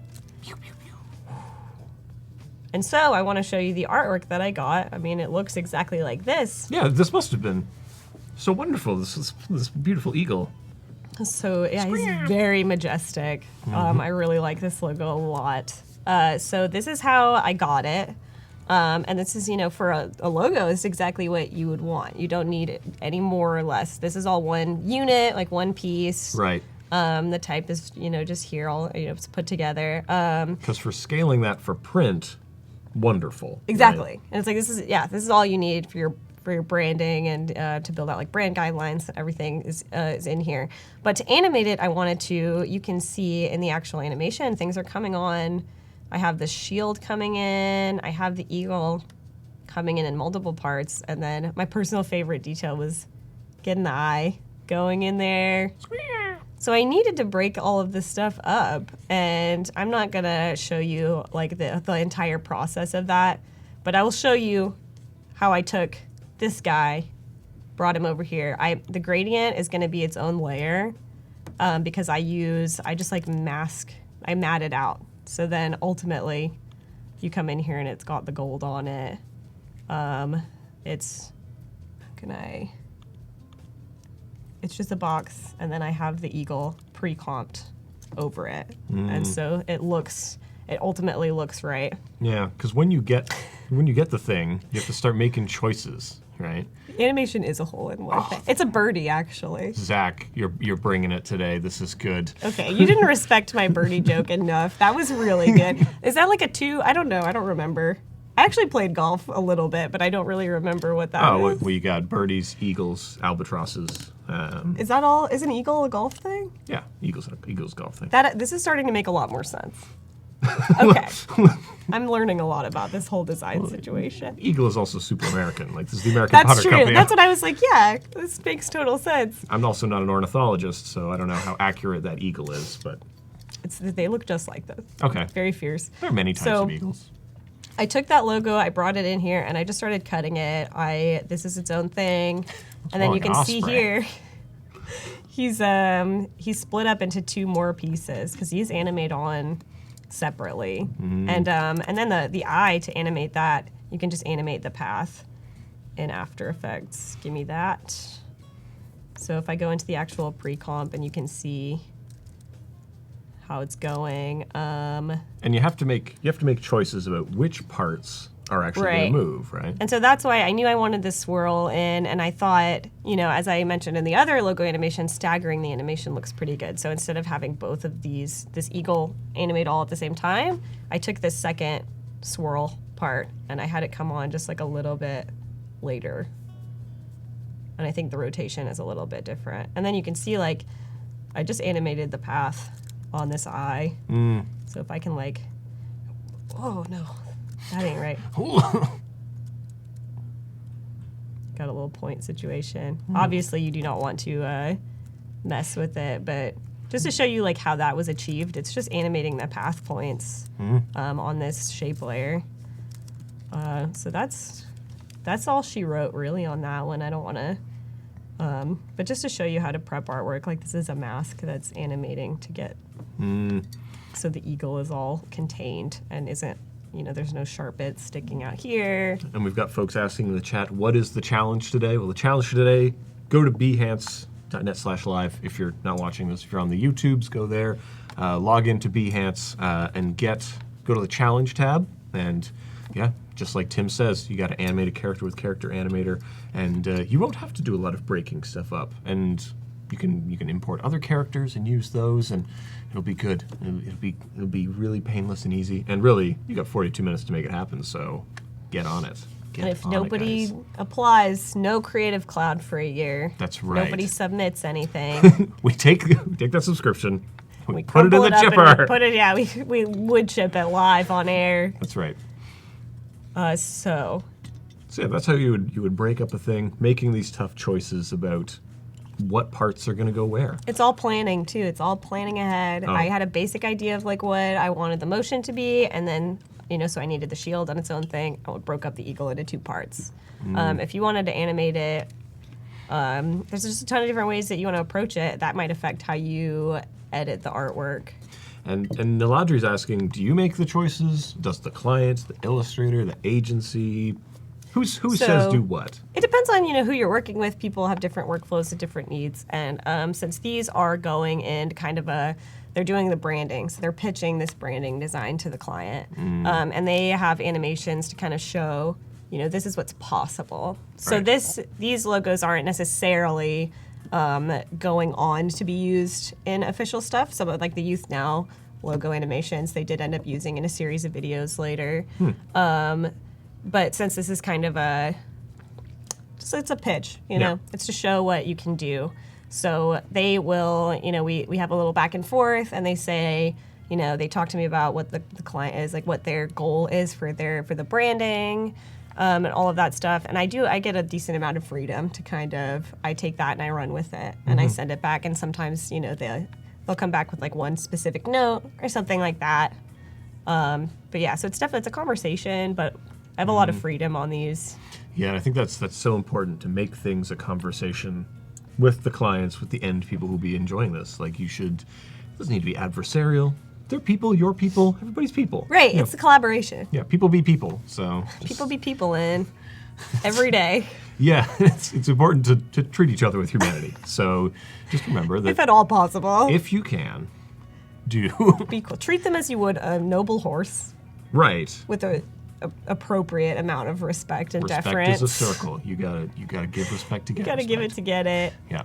And so I want to show you the artwork that I got. I mean, it looks exactly like this. Yeah, this must have been so wonderful. This beautiful eagle. So yeah, he's very majestic. I really like this logo a lot. So this is how I got it. And this is, you know, for a logo, it's exactly what you would want. You don't need it any more or less. This is all one unit, like one piece. Right. The type is, you know, just here, all, you know, it's put together. Because for scaling that for print, wonderful. Exactly. Right? And it's like, this is all you need for your branding and to build out like brand guidelines. Everything is in here. But to animate it, I wanted to, you can see in the actual animation, things are coming on. I have the shield coming in. I have the eagle coming in multiple parts. And then my personal favorite detail was getting the eye going in there. So I needed to break all of this stuff up, and I'm not gonna show you like the entire process of that, but I will show you how I took this guy, brought him over here. The gradient is gonna be its own layer because I just like I mat it out. So then ultimately you come in here and it's got the gold on it. It's just a box, and then I have the eagle pre-comped over it. And so it ultimately looks right. Yeah, because when you get the thing, you have to start making choices, right? Animation is a whole in one thing. It's a birdie, actually. Zach, you're bringing it today. This is good. Okay, you didn't respect my birdie joke enough. That was really good. Is that like a 2? I don't know. I don't remember. I actually played golf a little bit, but I don't really remember what that is. Well, you got birdies, eagles, albatrosses. Is that all? Is an eagle a golf thing? Yeah, eagles golf thing. This is starting to make a lot more sense. Okay. I'm learning a lot about this whole design situation. Eagle is also super American. Like, this is the American That's Putter true. Company. That's what I was like, yeah, this makes total sense. I'm also not an ornithologist, so I don't know how accurate that eagle is, but... They look just like this. Okay. Very fierce. There are many types of eagles. I took that logo, I brought it in here, and I just started cutting it. This is its own thing. And then you can see here, he's split up into 2 more pieces because these animate on separately. And then the eye, to animate that, you can just animate the path in After Effects. Give me that. So if I go into the actual pre-comp and you can see how it's going. And you have to make choices about which parts are actually going to move, right? And so that's why I knew I wanted this swirl in, and I thought, as I mentioned in the other logo animation, staggering the animation looks pretty good. So instead of having both of this eagle animate all at the same time, I took this second swirl part and I had it come on just like a little bit later. And I think the rotation is a little bit different. And then you can see, like, I just animated the path on this eye. So if I can, like, oh no, that ain't right. Got a little point situation. Obviously, you do not want to mess with it, but just to show you like how that was achieved, it's just animating the path points on this shape layer. So that's all she wrote really on that one. I don't want to, but just to show you how to prep artwork, like this is a mask that's animating to get, so the eagle is all contained and isn't, there's no sharp bits sticking out here. And we've got folks asking in the chat, what is the challenge today? Well, the challenge for today, go to behance.net/live. If you're not watching this, if you're on the YouTubes, go there, log into Behance, and go to the challenge tab. And yeah, just like Tim says, you got to animate a character with Character Animator, and you won't have to do a lot of breaking stuff up. And you can import other characters and use those, and it'll be good. It'll be really painless and easy. And really, you got 42 minutes to make it happen, so get on it. And if nobody applies, no Creative Cloud for a year. That's right. Nobody submits anything. we take that subscription, we put it in the chipper. We would chip it live on air. That's right. So yeah, that's how you would break up a thing, making these tough choices about what parts are going to go where. It's all planning too. It's all planning ahead. I had a basic idea of like what I wanted the motion to be, and then so I needed the shield on its own thing. I broke up the eagle into 2 parts. If you wanted to animate it, there's just a ton of different ways that you want to approach it. That might affect how you edit the artwork. And Niladri's asking, do you make the choices? Does the client, the illustrator, the agency? Who says do what? It depends on who you're working with. People have different workflows and different needs. And since these are going in kind of they're doing the branding, so they're pitching this branding design to the client, and they have animations to kind of show, this is what's possible. So these logos aren't necessarily going on to be used in official stuff. Some of like the Youth Now logo animations, they did end up using in a series of videos later. But since this is kind of it's a pitch, it's to show what you can do. So they will, we have a little back and forth, and they say, they talk to me about what the client is, like what their goal is for the branding, and all of that stuff. And I get a decent amount of freedom to I take that and I run with it, and I send it back. And sometimes, they'll come back with like one specific note or something like that. But yeah, so it's a conversation, but I have a lot of freedom on these. Yeah, and I think that's so important to make things a conversation with the clients, with the end people who'll be enjoying this. Like it doesn't need to be adversarial. They're people, your people, everybody's people. Right, it's a collaboration. Yeah, people be people, so. People be people in every day. Yeah, it's important to treat each other with humanity. So just remember that. If at all possible. If you can, do. Be cool. Treat them as you would a noble horse. Right. With a appropriate amount of respect and deference. Respect is a circle. You gotta give respect to get You gotta give it to get it. Yeah.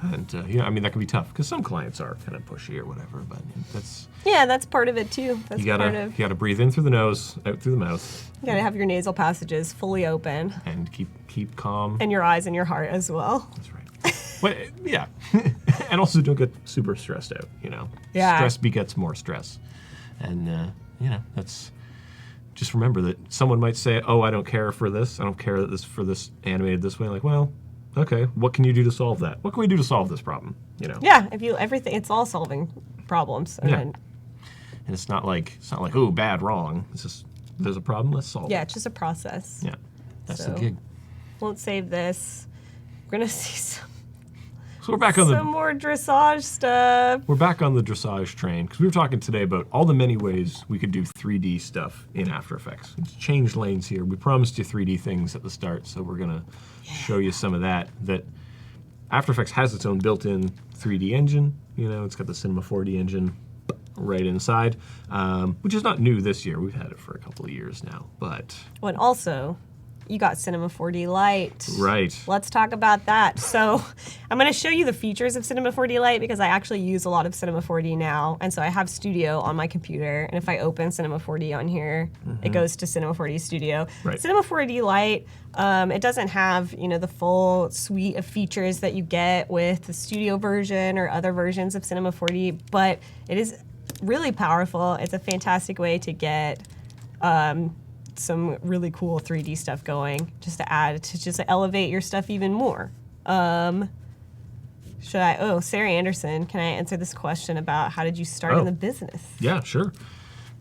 And that can be tough because some clients are kind of pushy or whatever, but that's part of it too. You gotta breathe in through the nose, out through the mouth. You gotta have your nasal passages fully open and keep calm. And your eyes and your heart as well. That's right. But yeah, and also don't get super stressed out. Yeah. Stress begets more stress, and that's. Just remember that someone might say, "Oh, I don't care for this. I don't care that this animated this way." Like, well, okay, what can you do to solve that? What can we do to solve this problem? Yeah, it's all solving problems. And it's not like oh, bad, wrong. It's just there's a problem. Let's solve it. Yeah, it's just a process. Yeah, that's the gig. Won't save this. We're gonna see So we're back on Some more dressage stuff. We're back on the dressage train because we were talking today about all the many ways we could do 3D stuff in After Effects. Let's change lanes here. We promised you 3D things at the start, so we're gonna show you some of that. That After Effects has its own built-in 3D engine. You know, it's got the Cinema 4D engine right inside, which is not new this year. We've had it for a couple of years now, but... Well, and also, you got Cinema 4D Lite. Right. Let's talk about that. So I'm going to show you the features of Cinema 4D Lite because I actually use a lot of Cinema 4D now. And so I have Studio on my computer. And if I open Cinema 4D on here, it goes to Cinema 4D Studio. Right. Cinema 4D Lite, it doesn't have, you know, the full suite of features that you get with the Studio version or other versions of Cinema 4D, but it is really powerful. It's a fantastic way to get some really cool 3D stuff going, just to add, to just elevate your stuff even more. Sarah Anderson, can I answer this question about how did you start in the business? Yeah, sure.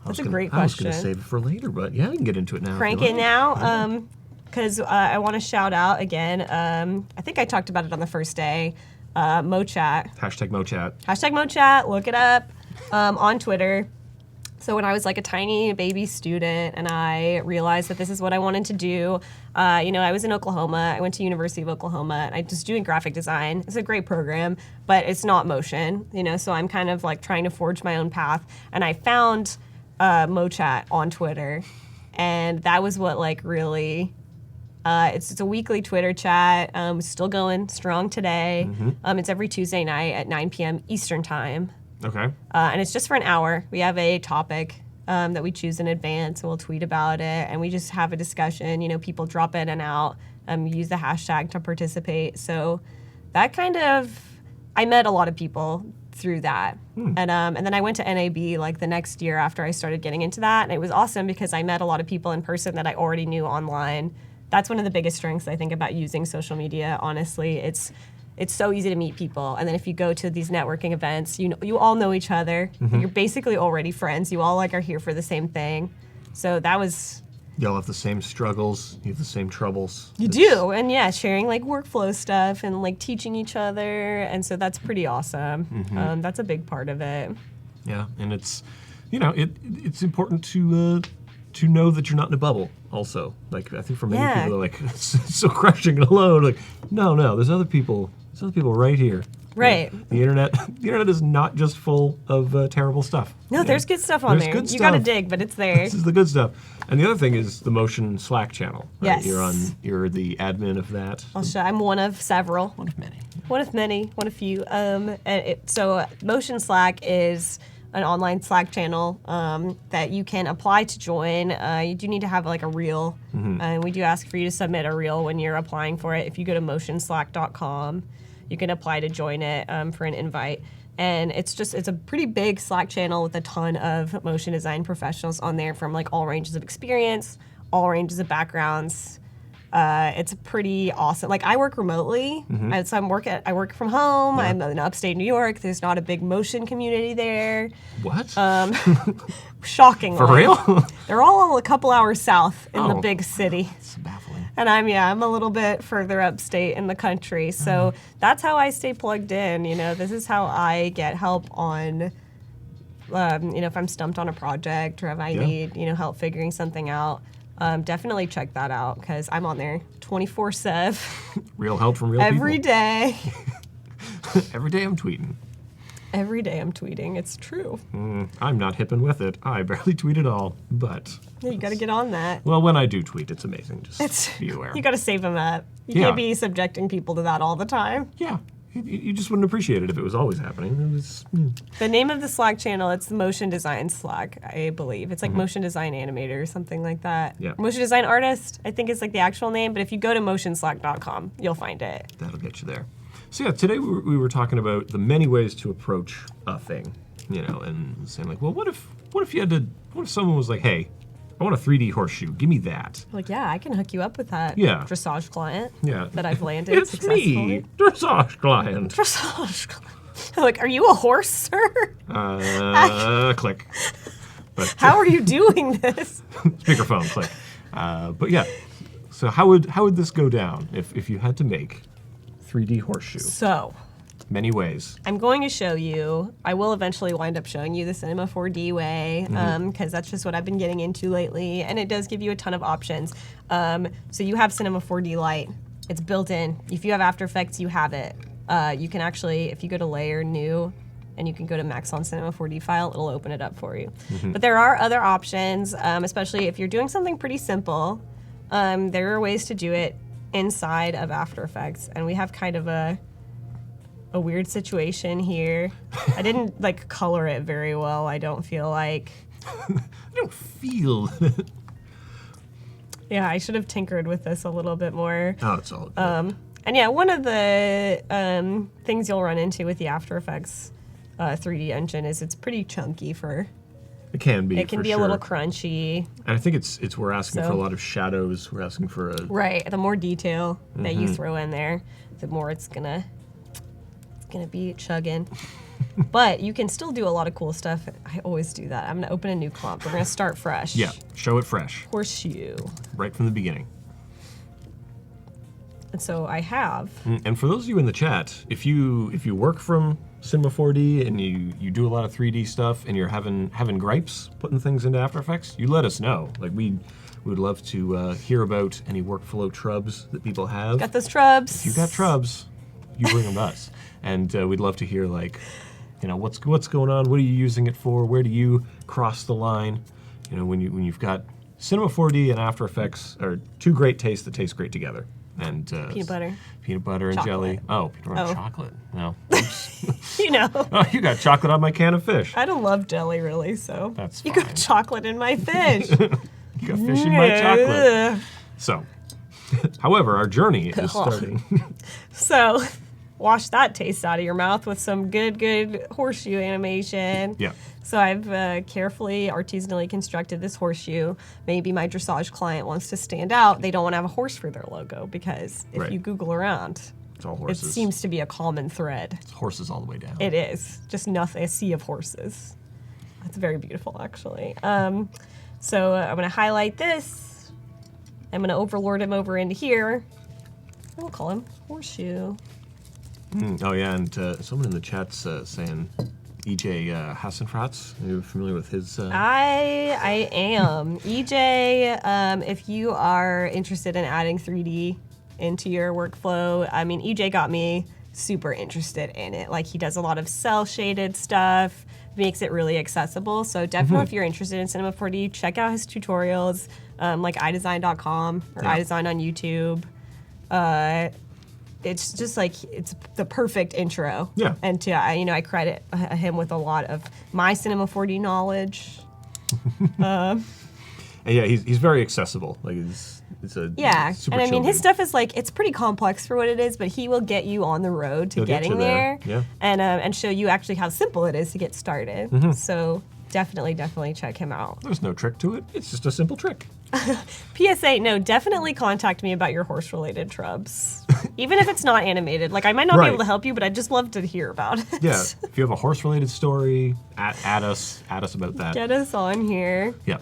That's a great I was question. going to save it for later, but yeah, I can get into it now. Crank it now, because I want to shout out again, I think I talked about it on the first day, MoChat. Hashtag MoChat. Hashtag MoChat, look it up on Twitter. So when I was like a tiny baby student and I realized that this is what I wanted to do, you know, I was in Oklahoma. I went to University of Oklahoma and I was doing graphic design. It's a great program, but it's not motion, you know, so I'm kind of like trying to forge my own path. And I found MoChat on Twitter, and that was what like really... it's a weekly Twitter chat. Still going strong today. It's every Tuesday night at 9 p.m. Eastern time. Okay. And it's just for an hour. We have a topic that we choose in advance, and we'll tweet about it, and we just have a discussion. You know, people drop in and out, use the hashtag to participate. So that kind of, I met a lot of people through that. And then I went to NAB like the next year after I started getting into that, and it was awesome because I met a lot of people in person that I already knew online. That's one of the biggest strengths I think about using social media, honestly. It's so easy to meet people, and then if you go to these networking events, you all know each other. You're basically already friends. You all like are here for the same thing. So that was... Y'all have the same struggles. You have the same troubles. You do, and yeah, sharing like workflow stuff and like teaching each other, and so that's pretty awesome. That's a big part of it. Yeah, and it's, you know, it's important to know that you're not in a bubble. Also, like I think for many people, they're like so crushing and alone. Like, no, there's other people. There's other people right here. Right. The internet is not just full of terrible stuff. No, there's good stuff on there. Good You stuff. gotta dig, but it's there. This is the good stuff. And the other thing is the Motion Slack channel. Right? Yes. You're the admin of that. I'm one of several. One of many. One of few. So Motion Slack is an online Slack channel that you can apply to join. You do need to have like a reel, and we do ask for you to submit a reel when you're applying for it. If you go to motionslack.com, you can apply to join it for an invite. And it's a pretty big Slack channel with a ton of motion design professionals on there from like all ranges of experience, all ranges of backgrounds. It's pretty awesome. Like I work remotely, so I work from home. I'm in upstate New York. There's not a big motion community there. What? Shockingly. For real? They're all a couple hours south in the big city. It's baffling. And I'm a little bit further upstate in the country. So that's how I stay plugged in. You know, this is how I get help on, you know, if I'm stumped on a project or if I need, you know, help figuring something out. Definitely check that out because I'm on there 24/7. Real help from real Every people. day. Every day I'm tweeting. Every day I'm tweeting. It's true. I'm not hipping with it. I barely tweet at all, but... Yeah, you got to get on that. Well, when I do tweet, it's amazing. Just be aware. You got to save them up. You can't be subjecting people to that all the time. Yeah. You just wouldn't appreciate it if it was always happening. It was, The name of the Slack channel, it's the Motion Design Slack, I believe. It's like Motion Design Animator or something like that. Yeah. Motion Design Artist, I think is like the actual name, but if you go to motionslack.com, you'll find it. That'll get you there. So yeah, today we were talking about the many ways to approach a thing, you know, and saying like, well, what if someone was like, hey, I want a 3D horseshoe. Give me that. Like, yeah, I can hook you up with that dressage client that I've landed it's successfully. Me, dressage client. Dressage client. Like, are you a horse, sir? Click. But, how are you doing this? Speakerphone, click. But yeah, so how would this go down if you had to make 3D horseshoe? So, Many ways. I'm going to show you, I will eventually wind up showing you the Cinema 4D way, because that's just what I've been getting into lately, and it does give you a ton of options. So you have Cinema 4D Lite. It's built in. If you have After Effects, you have it. You can actually, if you go to Layer, New, and you can go to Max on Cinema 4D file, it'll open it up for you. But there are other options, especially if you're doing something pretty simple. There are ways to do it inside of After Effects, and we have kind of a weird situation here. I didn't like color it very well, I don't feel like. I don't feel. Yeah, I should have tinkered with this a little bit more. Oh, it's all good. And yeah, one of the things you'll run into with the After Effects 3D engine is it's pretty chunky for. It can be. It can be a little crunchy. And I think it's we're asking for a lot of shadows. We're asking for a. Right. The more detail that you throw in there, the more it's gonna be chugging. But you can still do a lot of cool stuff. I always do that. I'm gonna open a new comp. We're gonna start fresh. Yeah, show it fresh. Horseshoe. Right from the beginning. And so I have. And for those of you in the chat, if you work from Cinema 4D and you do a lot of 3D stuff and you're having gripes putting things into After Effects, you let us know. Like we would love to hear about any workflow trubs that people have. Got those trubs. If you got trubs, you bring them to us. And we'd love to hear, like, you know, what's going on, what are you using it for, where do you cross the line? You know, when you've got Cinema 4D and After Effects are two great tastes that taste great together. And peanut butter and chocolate. jelly. Oh, peanut butter and chocolate. No. Oops. You know. Oh, you got chocolate on my can of fish. I don't love jelly really, so. That's You fine. got chocolate in my fish. You got fish in my chocolate. So, however, our journey is starting. So, wash that taste out of your mouth with some good horseshoe animation. Yeah. So I've carefully, artisanally constructed this horseshoe. Maybe my dressage client wants to stand out. They don't want to have a horse for their logo because if you Google around, It's all it horses. seems to be a common thread. It's horses all the way down. It is. Just nothing, a sea of horses. It's very beautiful, actually. So I'm going to highlight this. I'm going to overlord him over into here. We'll call him Horseshoe. Oh, yeah, and someone in the chat's saying EJ Hassenfratz. Are you familiar with his? I am. EJ, if you are interested in adding 3D into your workflow, I mean, EJ got me super interested in it. Like, he does a lot of cel-shaded stuff, makes it really accessible. So definitely if you're interested in Cinema 4D, check out his tutorials, like iDesign.com or iDesign on YouTube. It's just like, it's the perfect intro. Yeah. And I credit him with a lot of my Cinema 4D knowledge. And yeah, he's very accessible. Like it's a super and I mean, chill his dude. stuff is like, it's pretty complex for what it is, but he will get you on the road to He'll get getting you there. there. Yeah. And show you actually how simple it is to get started. So definitely check him out. There's no trick to it. It's just a simple trick. PSA, no, definitely contact me about your horse-related trubs. Even if it's not animated. Like, I might not be able to help you, but I'd just love to hear about it. Yeah. If you have a horse-related story, add us about that. Get us on here. Yeah.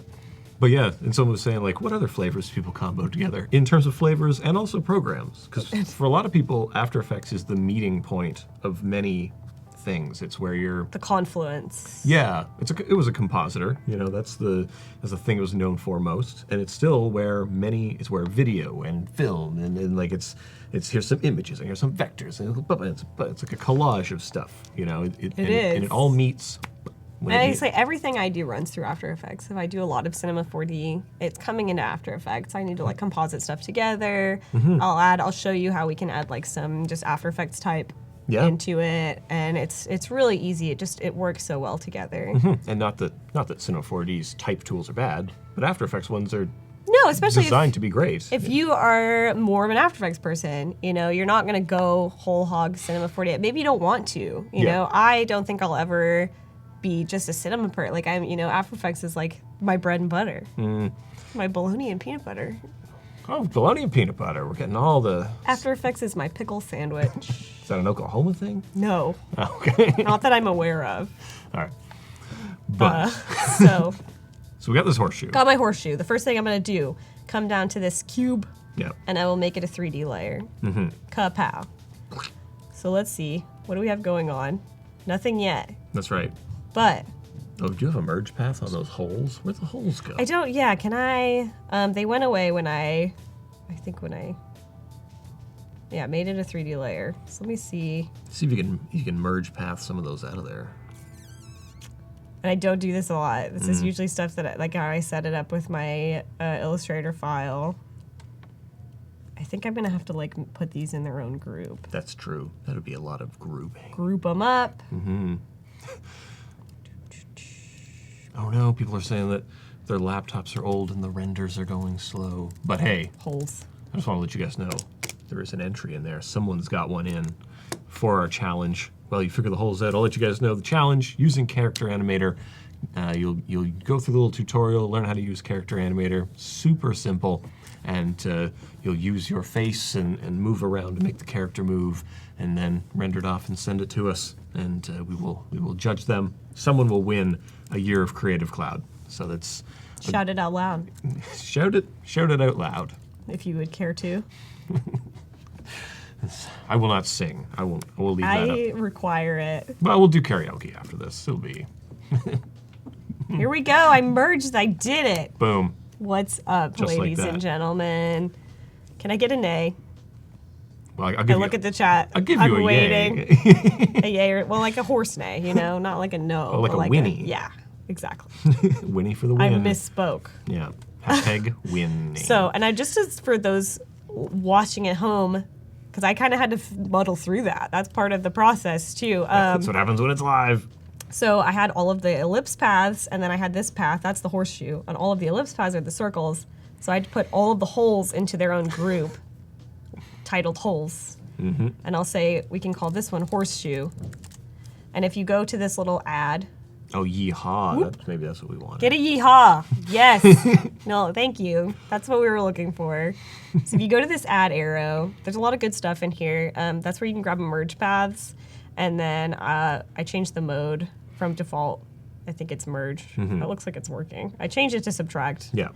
But yeah, and someone was saying, like, what other flavors do people combo together in terms of flavors and also programs? Because for a lot of people, After Effects is the meeting point of many things. It's where you're The confluence. yeah. It was a compositor. You know, that's the thing it was known for most, and it's still where it's where video and film and like it's here's some images and here's some vectors and but it's like a collage of stuff. You know, It and is. it all meets. when And it I meets. say everything I do runs through After Effects. If I do a lot of Cinema 4D, it's coming into After Effects. I need to like composite stuff together. I'll show you how we can add like some just After Effects type into it, and it's really easy. It works so well together. And not that Cinema 4D's type tools are bad, but After Effects ones are No, especially designed to be great. if you are more of an After Effects person, you're not going to go whole hog Cinema 4D. Maybe you don't want to. You know, I don't think I'll ever be just a cinema person. Like After Effects is like my bread and butter, my bologna and peanut butter. Oh, bologna and peanut butter. We're getting all the. After Effects is my pickle sandwich. Is that an Oklahoma thing? No, Okay. not that I'm aware of. All right. But So so we got this horseshoe. got my horseshoe. The first thing I'm going to do, come down to this cube, Yeah. and I will make it a 3D layer. Kapow. So let's see. What do we have going on? Nothing yet. That's right. But Oh, do you have a merge path on those holes? Where'd the holes go? I don't, yeah, can I, they went away when I made it a 3D layer. So let me see. See if you can merge path some of those out of there. And I don't do this a lot. This is usually stuff that, like how I set it up with my Illustrator file. I think I'm gonna have to like put these in their own group. That's true. That would be a lot of grouping. Group them up. Oh no, people are saying that their laptops are old and the renders are going slow. But hey, Holes. I just want to let you guys know there is an entry in there. Someone's got one in for our challenge. While you figure the holes out, I'll let you guys know the challenge using Character Animator. You'll go through the little tutorial, learn how to use Character Animator. Super simple. And you'll use your face and move around to make the character move, and then render it off and send it to us. And we will judge them. Someone will win a year of Creative Cloud. So that's Shout it out loud. shout it out loud. If you would care to. I will not sing. I will leave that up. I require it. Well, we'll do karaoke after this. It'll be Here we go. I merged. I did it. boom. What's up, Just like ladies that. and gentlemen? Can I get an A? Well, I'll I give look you. at the chat. I'll give I'm you a waiting. yay. A yay, or, well, like a horse neigh, you know, not like a no. Oh, like but a whinny. yeah, exactly. Winnie for the I win. misspoke. Yeah. Hashtag winning. So, and I just as for those watching at home, because I kind of had to muddle through that. That's part of the process too. That's what happens when it's live. So I had all of the ellipse paths, and then I had this path. That's the horseshoe, and all of the ellipse paths are the circles. So I had to put all of the holes into their own group, titled holes. And I'll say we can call this one horseshoe. And if you go to this little ad, Oh, yeehaw. Maybe that's what we wanted. get a yeehaw. Yes. No, thank you. That's what we were looking for. So if you go to this add arrow, there's a lot of good stuff in here. That's where you can grab merge paths. And then I changed the mode from default. I think it's merge. That looks like it's working. I changed it to subtract. Yeah.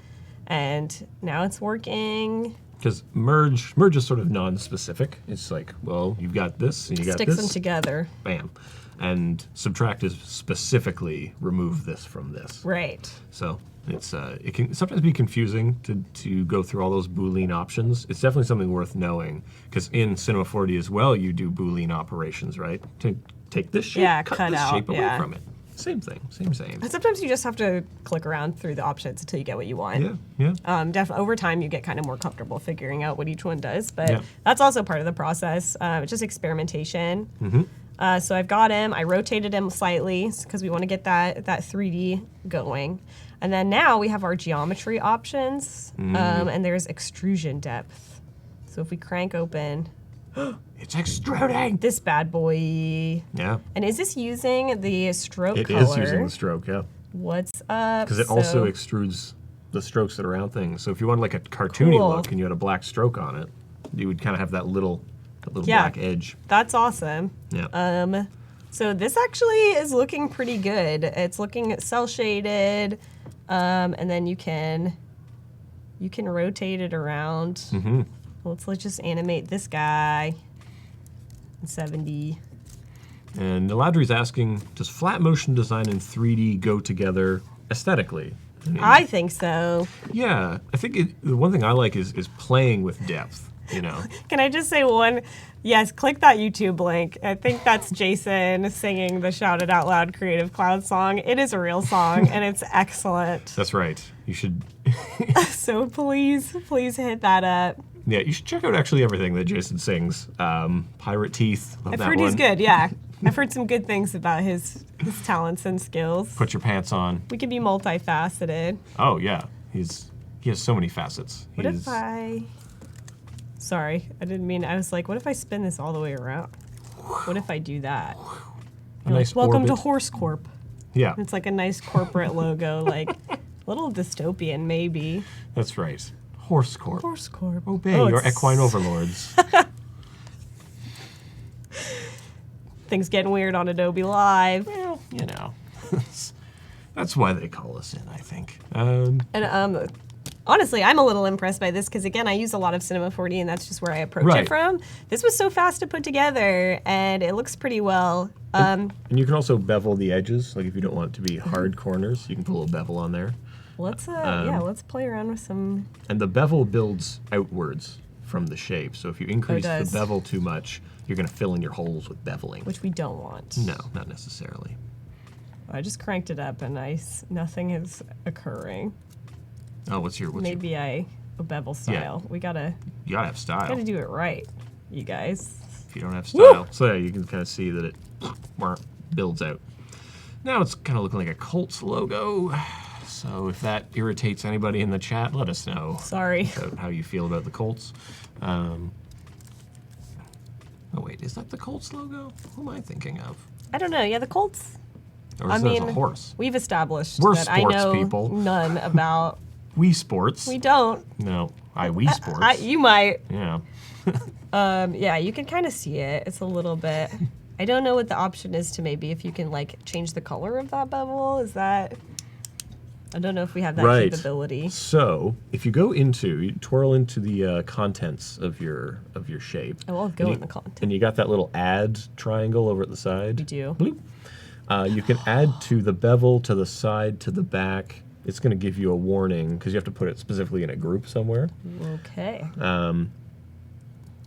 And now it's working. Because merge is sort of non-specific. It's like, well, you've got this and you got Sticks this. them together. Bam. And subtract is specifically remove this from this. Right. So it's it can sometimes be confusing to go through all those Boolean options. It's definitely something worth knowing, because in Cinema 4D as well, you do Boolean operations, right? To take this shape, Yeah, cut cut this out, shape away yeah. from it. Same thing, same. And sometimes you just have to click around through the options until you get what you want. Yeah. Over time, you get kind of more comfortable figuring out what each one does, but Yeah. that's also part of the process. It's just experimentation. So I've got him. I rotated him slightly because we want to get that 3D going. And then now we have our geometry options, and there's extrusion depth. So if we crank open It's extruding. this bad boy, Yeah. and is this using the stroke It color? is using the stroke, yeah. What's up? Because it also extrudes the strokes that are around things. So if you wanted like a cartoony Cool. look and you had a black stroke on it, you would kind of have that little Yeah. black edge. That's awesome. Yeah. So this actually is looking pretty good. It's looking cell shaded, and then you can rotate it around. Let's just animate this guy in 70. And Eladri's asking, does flat motion design and 3D go together aesthetically? I mean, I think so. yeah, I think the one thing I like is playing with depth, you know? Can I just say one? Yes, click that YouTube link. I think that's Jason singing the Shout It Out Loud Creative Cloud song. It is a real song, and it's excellent. That's right. You should, So please hit that up. yeah, you should check out actually everything that Jason sings. Pirate Teeth, love I've that heard one. he's good, yeah. I've heard some good things about his talents and skills. Put your pants on. We could be multifaceted. Oh yeah, he has so many facets. What if I... Sorry, I didn't mean... I was like, what if I spin this all the way around? What if I do that? A nice Welcome to orbit. Horse Corp. Yeah, It's like a nice corporate logo, like a little dystopian maybe. that's right. Horse Corp. Horse Corp. Obey Oh, your it's- equine overlords. Things getting weird on Adobe Live. Well, you know, that's why they call us in, I think. And honestly, I'm a little impressed by this because, again, I use a lot of Cinema 4D, and that's just where I approach it from. This was so fast to put together, and it looks pretty well. And you can also bevel the edges. Like if you don't want it to be hard corners, you can put a little bevel on there. Let's let's play around with some. And the bevel builds outwards from the shape. So if you increase the bevel too much, you're going to fill in your holes with beveling. Which we don't want. No, not necessarily. I just cranked it up and nothing is occurring. Oh, what's your Maybe a bevel style. Yeah. You gotta have style. Gotta do it right, you guys. If you don't have style. Woo! So yeah, you can kind of see that it builds out. Now it's kind of looking like a Colts logo. So if that irritates anybody in the chat, let us know. Sorry. About how you feel about the Colts. Oh wait, is that the Colts logo? Who am I thinking of? I don't know. Yeah, the Colts. Or is that a horse? We've established We're that I know people. none about. Wii Sports. We don't. No, Wii Sports. You might. Yeah. Yeah, you can kind of see it. It's a little bit. I don't know what the option is to maybe if you can like change the color of that bevel. Is that? I don't know if we have that capability. So if you go into, you twirl into the contents of your shape. Oh, I'll go in the content. And you got that little add triangle over at the side. You do. Bloop. You can add to the bevel, to the side, to the back. It's going to give you a warning because you have to put it specifically in a group somewhere. Okay.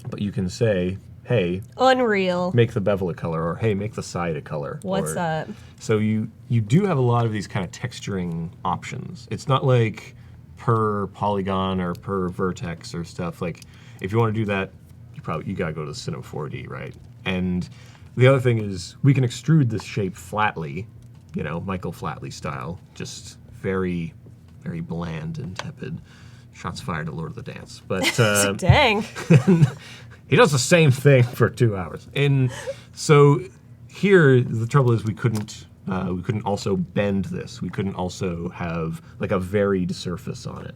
But you can say, hey, Unreal. Make the bevel a color, or hey, make the side a color. What's up? So you do have a lot of these kind of texturing options. It's not like per polygon or per vertex or stuff. Like if you want to do that, you gotta go to Cinema 4D, right? And the other thing is we can extrude this shape flatly, Michael Flatley style, just very, very bland and tepid. Shots fired at Lord of the Dance. But dang. He does the same thing for 2 hours. And so here the trouble is we couldn't also bend this. We couldn't also have like a varied surface on it,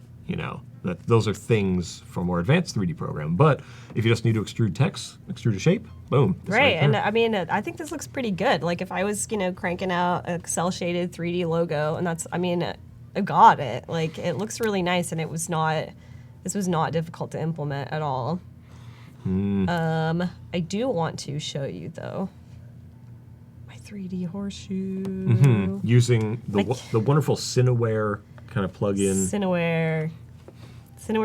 Those are things for more advanced 3D program. But if you just need to extrude text, extrude a shape, boom. Right, and I mean, I think this looks pretty good. Like if I was, cranking out a cell shaded 3D logo, and I got it. Like it looks really nice, and this was not difficult to implement at all. I do want to show you though my 3D horseshoe. Using the wonderful Cineware kind of plug-in. Cineware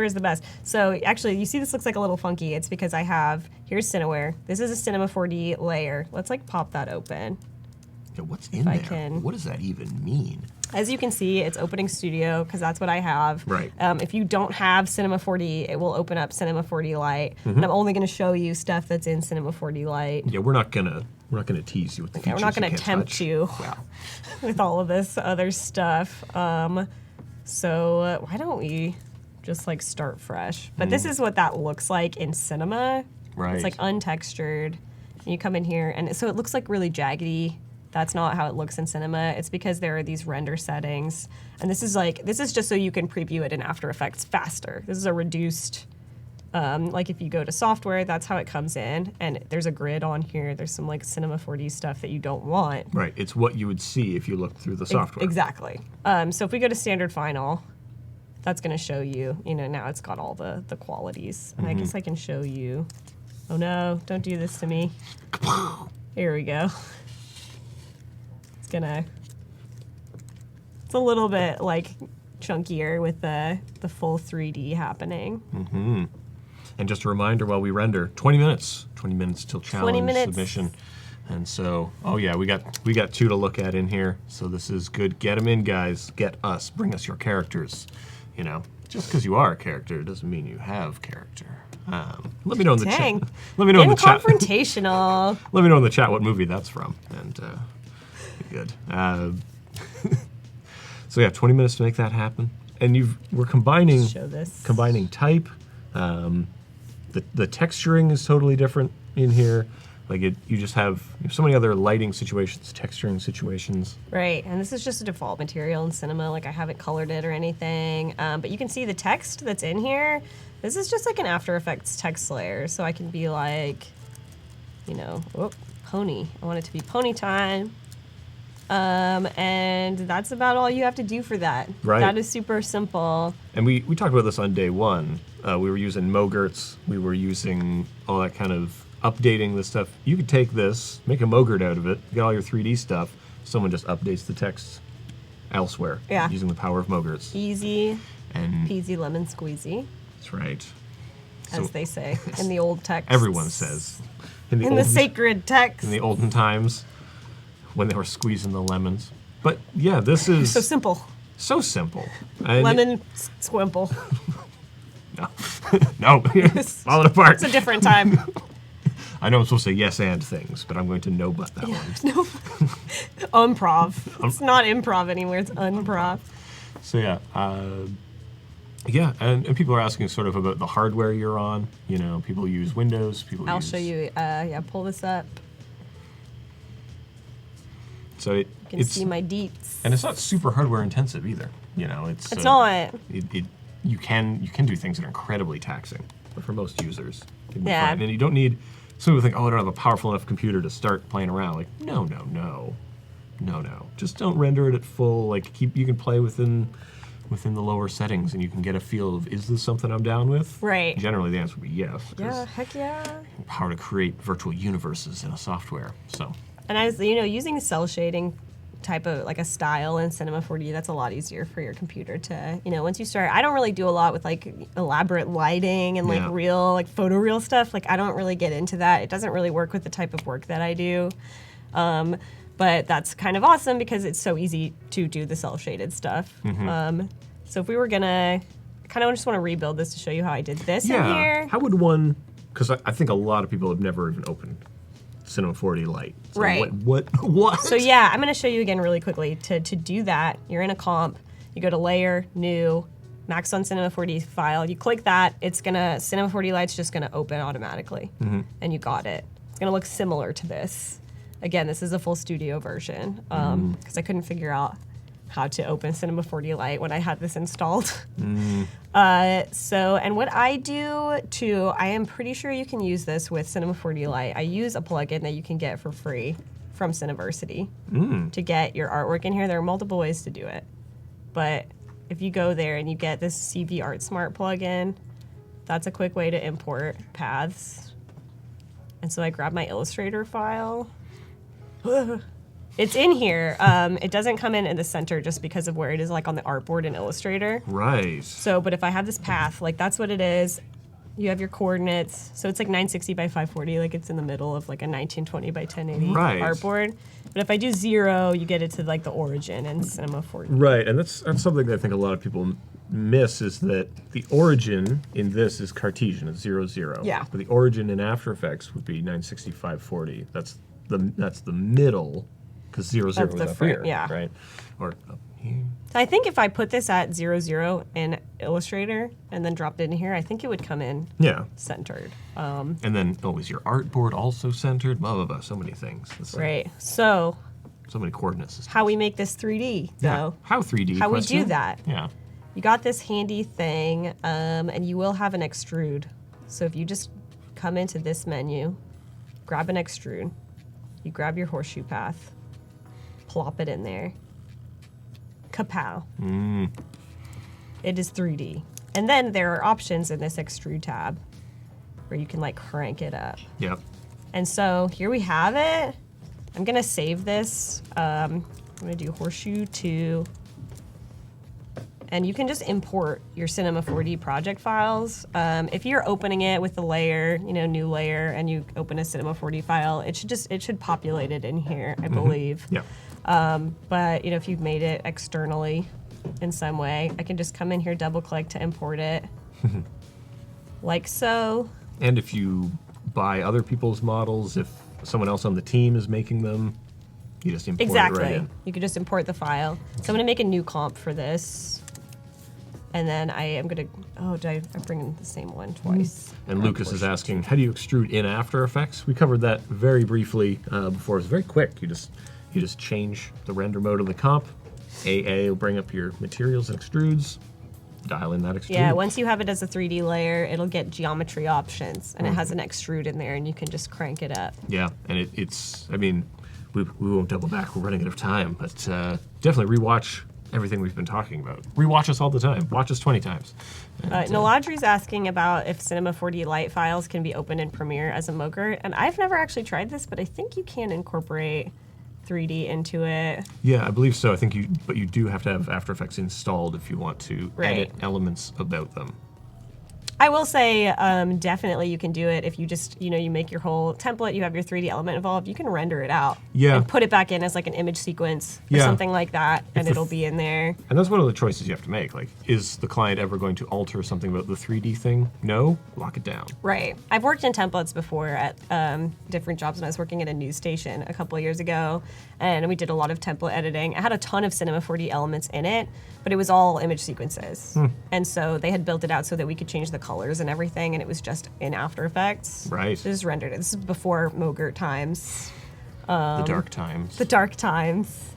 is the best. So actually, you see this looks like a little funky. It's because here's Cineware. This is a Cinema 4D layer. Let's pop that open. Yeah, what's in there? What does that even mean? As you can see, it's opening Studio because that's what I have. Right. If you don't have Cinema 4D, it will open up Cinema 4D Lite, and I'm only going to show you stuff that's in Cinema 4D Lite. Yeah, we're not gonna tease you with the features. We're not going to tempt you with all of this other stuff. So why don't we just start fresh? But this is what that looks like in Cinema. Right. It's untextured. And you come in here, and so it looks really jaggedy. That's not how it looks in Cinema. It's because there are these render settings. And this is just so you can preview it in After Effects faster. This is a reduced, if you go to software, that's how it comes in. And there's a grid on here. There's some Cinema 4D stuff that you don't want. Right, it's what you would see if you looked through the software. Exactly. So if we go to Standard Final, that's gonna show you, now it's got all the qualities. And I guess I can show you. Oh no, don't do this to me. Here we go. It's a little bit chunkier with the full 3D happening. And just a reminder while we render, 20 minutes till challenge submission. And so, we got 2 to look at in here. So this is good. Get them in, guys. Get us. Bring us your characters. Just because you are a character doesn't mean you have character. Let me know in the chat. Let me know in the chat. Confrontational. Let me know in the chat what movie that's from. And good. So 20 minutes to make that happen, and we're combining type. The texturing is totally different in here. You just have so many other lighting situations, texturing situations. Right, and this is just a default material in Cinema. I haven't colored it or anything, but you can see the text that's in here. This is just an After Effects text layer, so I can be pony. I want it to be pony time. And that's about all you have to do for that. Right. That is super simple. And we talked about this on day one. We were using Mogerts. We were using all that kind of updating the stuff. You could take this, make a Mogert out of it, get all your 3D stuff. Someone just updates the text elsewhere using the power of Mogerts. Easy And peasy lemon squeezy, that's right. as they say in the old text. Everyone says. In the sacred text. In the olden times when they were squeezing the lemons. But yeah, this is So simple. so simple. And Lemon squimple. no, fall it apart. It's a different time. I know I'm supposed to say yes and things, but I'm going to no but that one. No. Improv. It's not improv anymore, it's unprov. So yeah, and people are asking sort of about the hardware you're on. You know, people use Windows. I'll show you. Pull this up. So You can see my deets. and it's not super hardware intensive either. You know, It's not. You can do things that are incredibly taxing, but for most users, it can be Yeah. fine. And you don't need. Some people think, oh, I don't have a powerful enough computer to start playing around. Like, no. Just don't render it at full. Like, you can play within the lower settings, and you can get a feel of, is this something I'm down with? Right. Generally, the answer would be yes. Yeah, heck yeah. Power to create virtual universes in a software. So. And as you know, using cell shading type of like a style in Cinema 4D, that's a lot easier for your computer to, once you start. I don't really do a lot with like elaborate lighting and like real, like photoreal stuff. Like I don't really get into that. It doesn't really work with the type of work that I do. But that's kind of awesome because it's so easy to do the cell shaded stuff. So if we were gonna, I kind of just want to rebuild this to show you how I did this in here. How would one, because I think a lot of people have never even opened Cinema 4D Lite. So Right. What? So yeah, I'm going to show you again really quickly. To do that, you're in a comp, you go to Layer, New, Max on Cinema 4D file. You click that, Cinema 4D Lite's just going to open automatically. And you got it. It's going to look similar to this. Again, this is a full studio version because I couldn't figure out how to open Cinema 4D Lite when I had this installed. And what I do too, I am pretty sure you can use this with Cinema 4D Lite. I use a plugin that you can get for free from Cineversity to get your artwork in here. There are multiple ways to do it. But if you go there and you get this CV Art Smart plugin, that's a quick way to import paths. And so I grab my Illustrator file. It's in here. It doesn't come in the center just because of where it is like on the artboard in Illustrator. Right. So, but if I have this path, like that's what it is. You have your coordinates. So it's like 960 by 540, like it's in the middle of like a 1920 by 1080 artboard. But if I do 0, you get it to like the origin in Cinema 4D. Right, and that's something that I think a lot of people miss is that the origin in this is Cartesian, it's 0, 0. Yeah. But the origin in After Effects would be 960, 540. That's the middle, because 0, 0 is up here, right? Or up here. So I think if I put this at 0, 0 in Illustrator and then dropped it in here, I think it would come in centered. And then, is your artboard also centered? Blah, blah, blah, so many things. Right, so many coordinate systems. how we make this 3D, though. How 3D? How we do that. Yeah. You got this handy thing, and you will have an extrude. So if you just come into this menu, grab an extrude, you grab your horseshoe path, plop it in there. Kapow. It is 3D. And then there are options in this extrude tab where you can like crank it up. Yep. And so here we have it. I'm gonna save this. I'm gonna do horseshoe 2. And you can just import your Cinema 4D project files. If you're opening it with the layer, new layer, and you open a Cinema 4D file, it should populate it in here, I believe. Yeah. But if you've made it externally in some way, I can just come in here, double click to import it, like so. And if you buy other people's models, if someone else on the team is making them, you just import it right in. You could just import the file. So I'm gonna make a new comp for this. And then I am gonna, I bring in the same one twice? And Lucas is asking, how do you extrude in After Effects? We covered that very briefly before. It's very quick. You just change the render mode of the comp. AA will bring up your materials and extrudes. Dial in that extrude. Yeah, once you have it as a 3D layer, it'll get geometry options, and it has an extrude in there, and you can just crank it up. Yeah, and it's we won't double back. We're running out of time, but definitely rewatch everything we've been talking about. Rewatch us all the time. Watch us 20 times. And, Naladri's asking about if Cinema 4D light files can be opened in Premiere as a Mogurt, and I've never actually tried this, but I think you can incorporate 3D into it. Yeah, I believe so. I think but you do have to have After Effects installed if you want to edit elements about them. I will say, definitely you can do it if you just, you make your whole template, you have your 3D element involved, you can render it out. Yeah. And put it back in as like an image sequence or something like that, and it'll be in there. And that's one of the choices you have to make. Like, is the client ever going to alter something about the 3D thing? No? Lock it down. Right. I've worked in templates before at different jobs when I was working at a news station a couple of years ago, and we did a lot of template editing. I had a ton of Cinema 4D elements in it, but it was all image sequences. And so they had built it out so that we could change the colors and everything, and it was just in After Effects. Right. Just rendered it. This is before Mogurt times. The dark times. The dark times.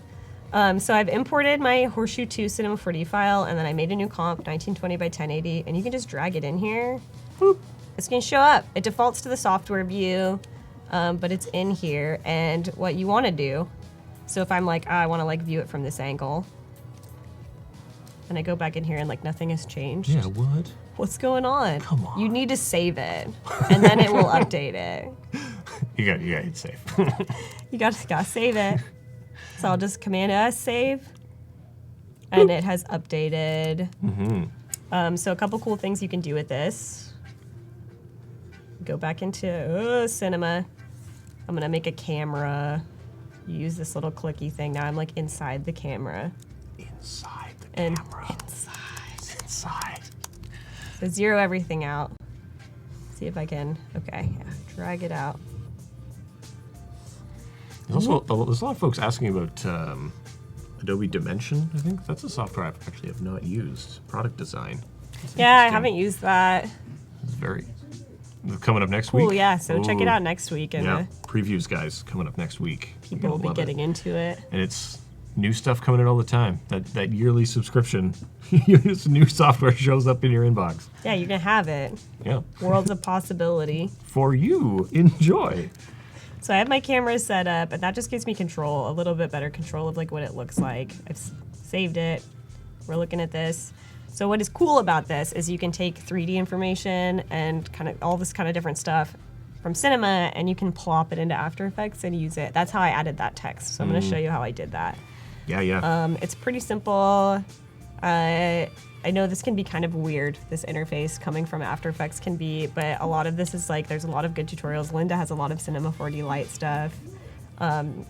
So I've imported my Horseshoe 2 Cinema 4D file, and then I made a new comp, 1920 by 1080, and you can just drag it in here. Boop. It's gonna show up. It defaults to the software view, but it's in here, and what you wanna do, so if I'm like, I wanna view it from this angle, and I go back in here and nothing has changed. Yeah, what? What's going on? Come on. You need to save it, and then it will update it. You gotta hit save. You gotta save it. So I'll just Command S save, and it has updated. So a couple cool things you can do with this. Go back into Cinema. I'm gonna make a camera. Use this little clicky thing. Now I'm inside the camera. Inside the And camera. It's inside. So zero everything out. See if I can. Okay, yeah, drag it out. There's a lot of folks asking about Adobe Dimension. I think that's a software I actually have not used. Product design. That's Yeah, I interesting. haven't used that. It's very coming up next week. Cool, yeah. So check it Ooh. out next week, and Yeah, previews, guys, coming up next week. people will be getting into it. And it's new stuff coming in all the time. That yearly subscription, this new software shows up in your inbox. Yeah, you're gonna have it. Yeah. Worlds of possibility. For you, enjoy. So I have my camera set up, and that just gives me control, a little bit better control of what it looks like. I've saved it. We're looking at this. So what is cool about this is you can take 3D information and kind of all this kind of different stuff from Cinema, and you can plop it into After Effects and use it. That's how I added that text. So I'm going to show you how I did that. Yeah. It's pretty simple. I know this can be kind of weird, this interface coming from After Effects can be, but a lot of this is there's a lot of good tutorials. Linda has a lot of Cinema 4D Lite stuff.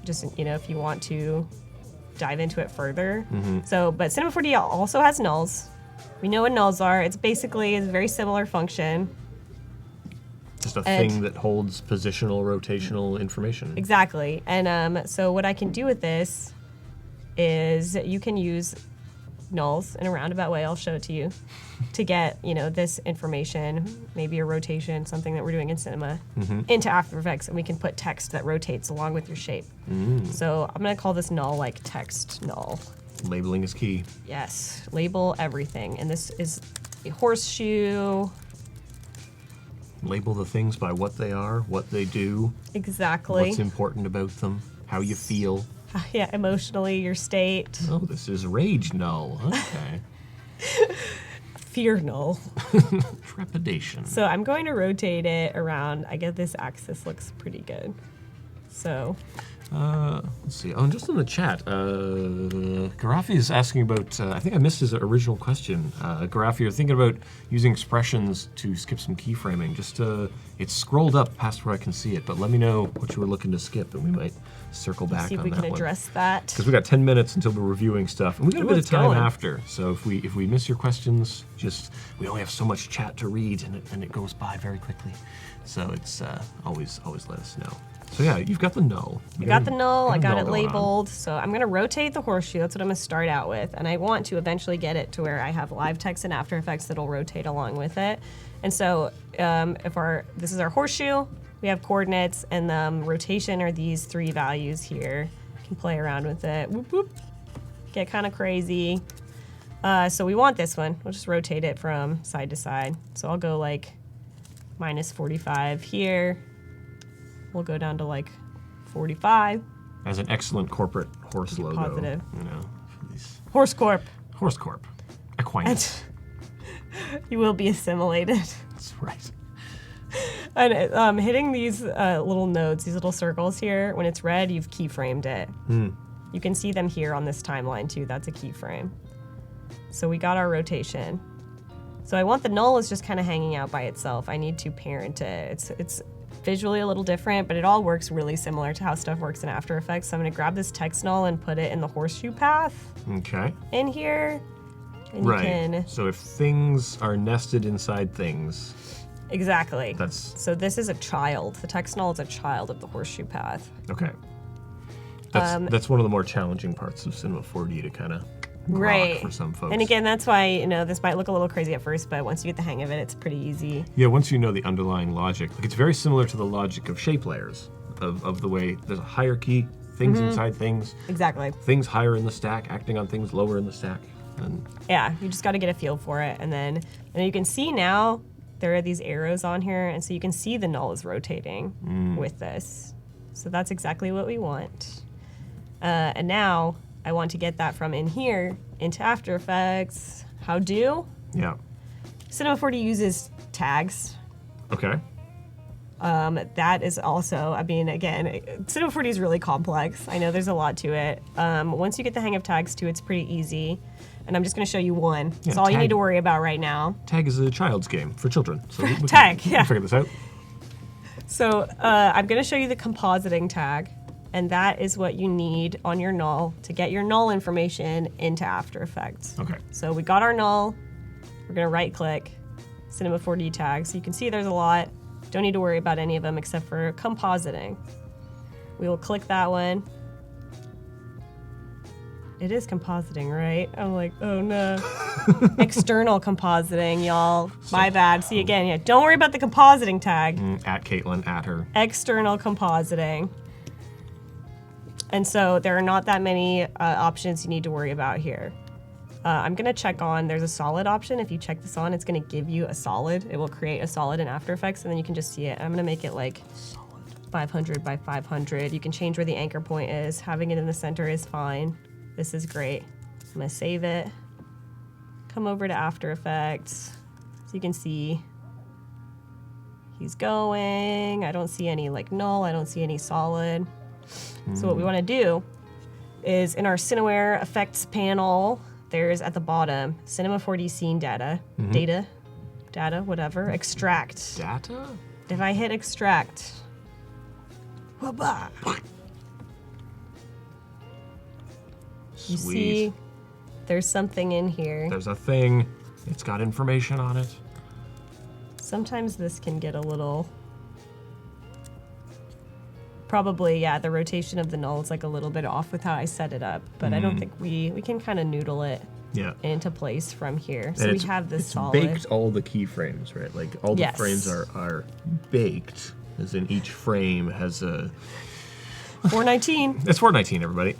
Just, if you want to dive into it further. But Cinema 4D also has nulls. We know what nulls are. It's basically a very similar function. Just a thing that holds positional, rotational information. Exactly. And so what I can do with this is you can use nulls in a roundabout way. I'll show it to you to get, this information, maybe a rotation, something that we're doing in Cinema, into After Effects, and we can put text that rotates along with your shape. So I'm going to call this null text null. Labeling is key. Yes, label everything. And this is a horseshoe. Label the things by what they are, what they do, Exactly. what's important about them, how you feel. Yeah, emotionally, your state. Oh, this is rage null. Okay. Fear null. Trepidation. So I'm going to rotate it around. I get this axis looks pretty good. So Let's see. Oh, and just in the chat, Garafi is asking about, I think I missed his original question. Garafi, you're thinking about using expressions to skip some keyframing. Just, it's scrolled up past where I can see it, but let me know what you were looking to skip, and we might circle back see if on we that can one. address that. Because we got 10 minutes until we're reviewing stuff, and we got a bit of it's time going. after. So if we miss your questions, we only have so much chat to read, and it goes by very quickly. So it's always let us know. So yeah, you've got the null. I got the null, I got it going on. labeled. So I'm gonna rotate the horseshoe, that's what I'm gonna start out with. And I want to eventually get it to where I have live text in After Effects that'll rotate along with it. And so this is our horseshoe, we have coordinates, and the rotation are these 3 values here. You can play around with it, whoop, whoop. Get kind of crazy. So we want this one, we'll just rotate it from side to side. So I'll go minus 45 here. We'll go down to 45. as an excellent corporate horse logo. Positive. You know, these Horse Corp. Horse Corp. Aquinas. You will be assimilated. That's right. And hitting these little nodes, these little circles here, when it's red, you've keyframed it. You can see them here on this timeline too. That's a keyframe. So we got our rotation. So I want the null is just kind of hanging out by itself. I need to parent it. It's visually a little different, but it all works really similar to how stuff works in After Effects. So I'm gonna grab this text null and put it in the horseshoe path. Okay. In here. And Right. you can... So if things are nested inside things. Exactly. That's... So this is a child. The text null is a child of the horseshoe path. Okay. That's one of the more challenging parts of Cinema 4D to kind of grok for some folks. And again, that's why, you know, this might look a little crazy at first, but once you get the hang of it, it's pretty easy. Yeah, once you know the underlying logic. Like, it's very similar to the logic of shape layers, of the way there's a hierarchy, things inside things. Exactly. Things higher in the stack, acting on things lower in the stack. And yeah, you just got to get a feel for it. And then you can see now there are these arrows on here, and so you can see the null is rotating with this. So that's exactly what we want. And now I want to get that from in here into After Effects. How do? yeah. Cinema 4D uses tags. Okay. That is also, I mean, again, Cinema 4D is really complex. I know there's a lot to it. Once you get the hang of tags too, it's pretty easy. And I'm just going to show you one. Yeah, That's all you tag- need to worry about right now. Tag is a child's game for children. So we Tag, can yeah. figure this out. So I'm going to show you the compositing tag. And that is what you need on your null to get your null information into After Effects. Okay. So we got our null. We're going to right click Cinema 4D tag. So you can see there's a lot. Don't need to worry about any of them except for compositing. We will click that one. It is compositing, right? I'm like, oh no. External compositing, y'all. My bad. See again, yeah. Don't worry about the compositing tag. At Caitlin, at her. External compositing. And so there are not that many options you need to worry about here. I'm gonna check on, there's a solid option. If you check this on, it's gonna give you a solid. It will create a solid in After Effects, and then you can just see it. I'm gonna make it like 500 by 500. You can change where the anchor point is. Having it in the center is fine. This is great. I'm gonna save it. Come over to After Effects. So you can see he's going. I don't see any like null. I don't see any solid. So what we want to do is in our Cineware effects panel, there's at the bottom Cinema 4D scene data, data, whatever, extract. Data? If I hit extract, you see there's something in here. There's a thing. It's got information on it. Sometimes this can get a little... Probably, yeah, the rotation of the null is like a little bit off with how I set it up, but I don't think we can kind of noodle it into place from here. So And we have this it's solid. baked all the keyframes, right? Like all the Yes. frames are baked, as in each frame has a... 419. It's 419, everybody.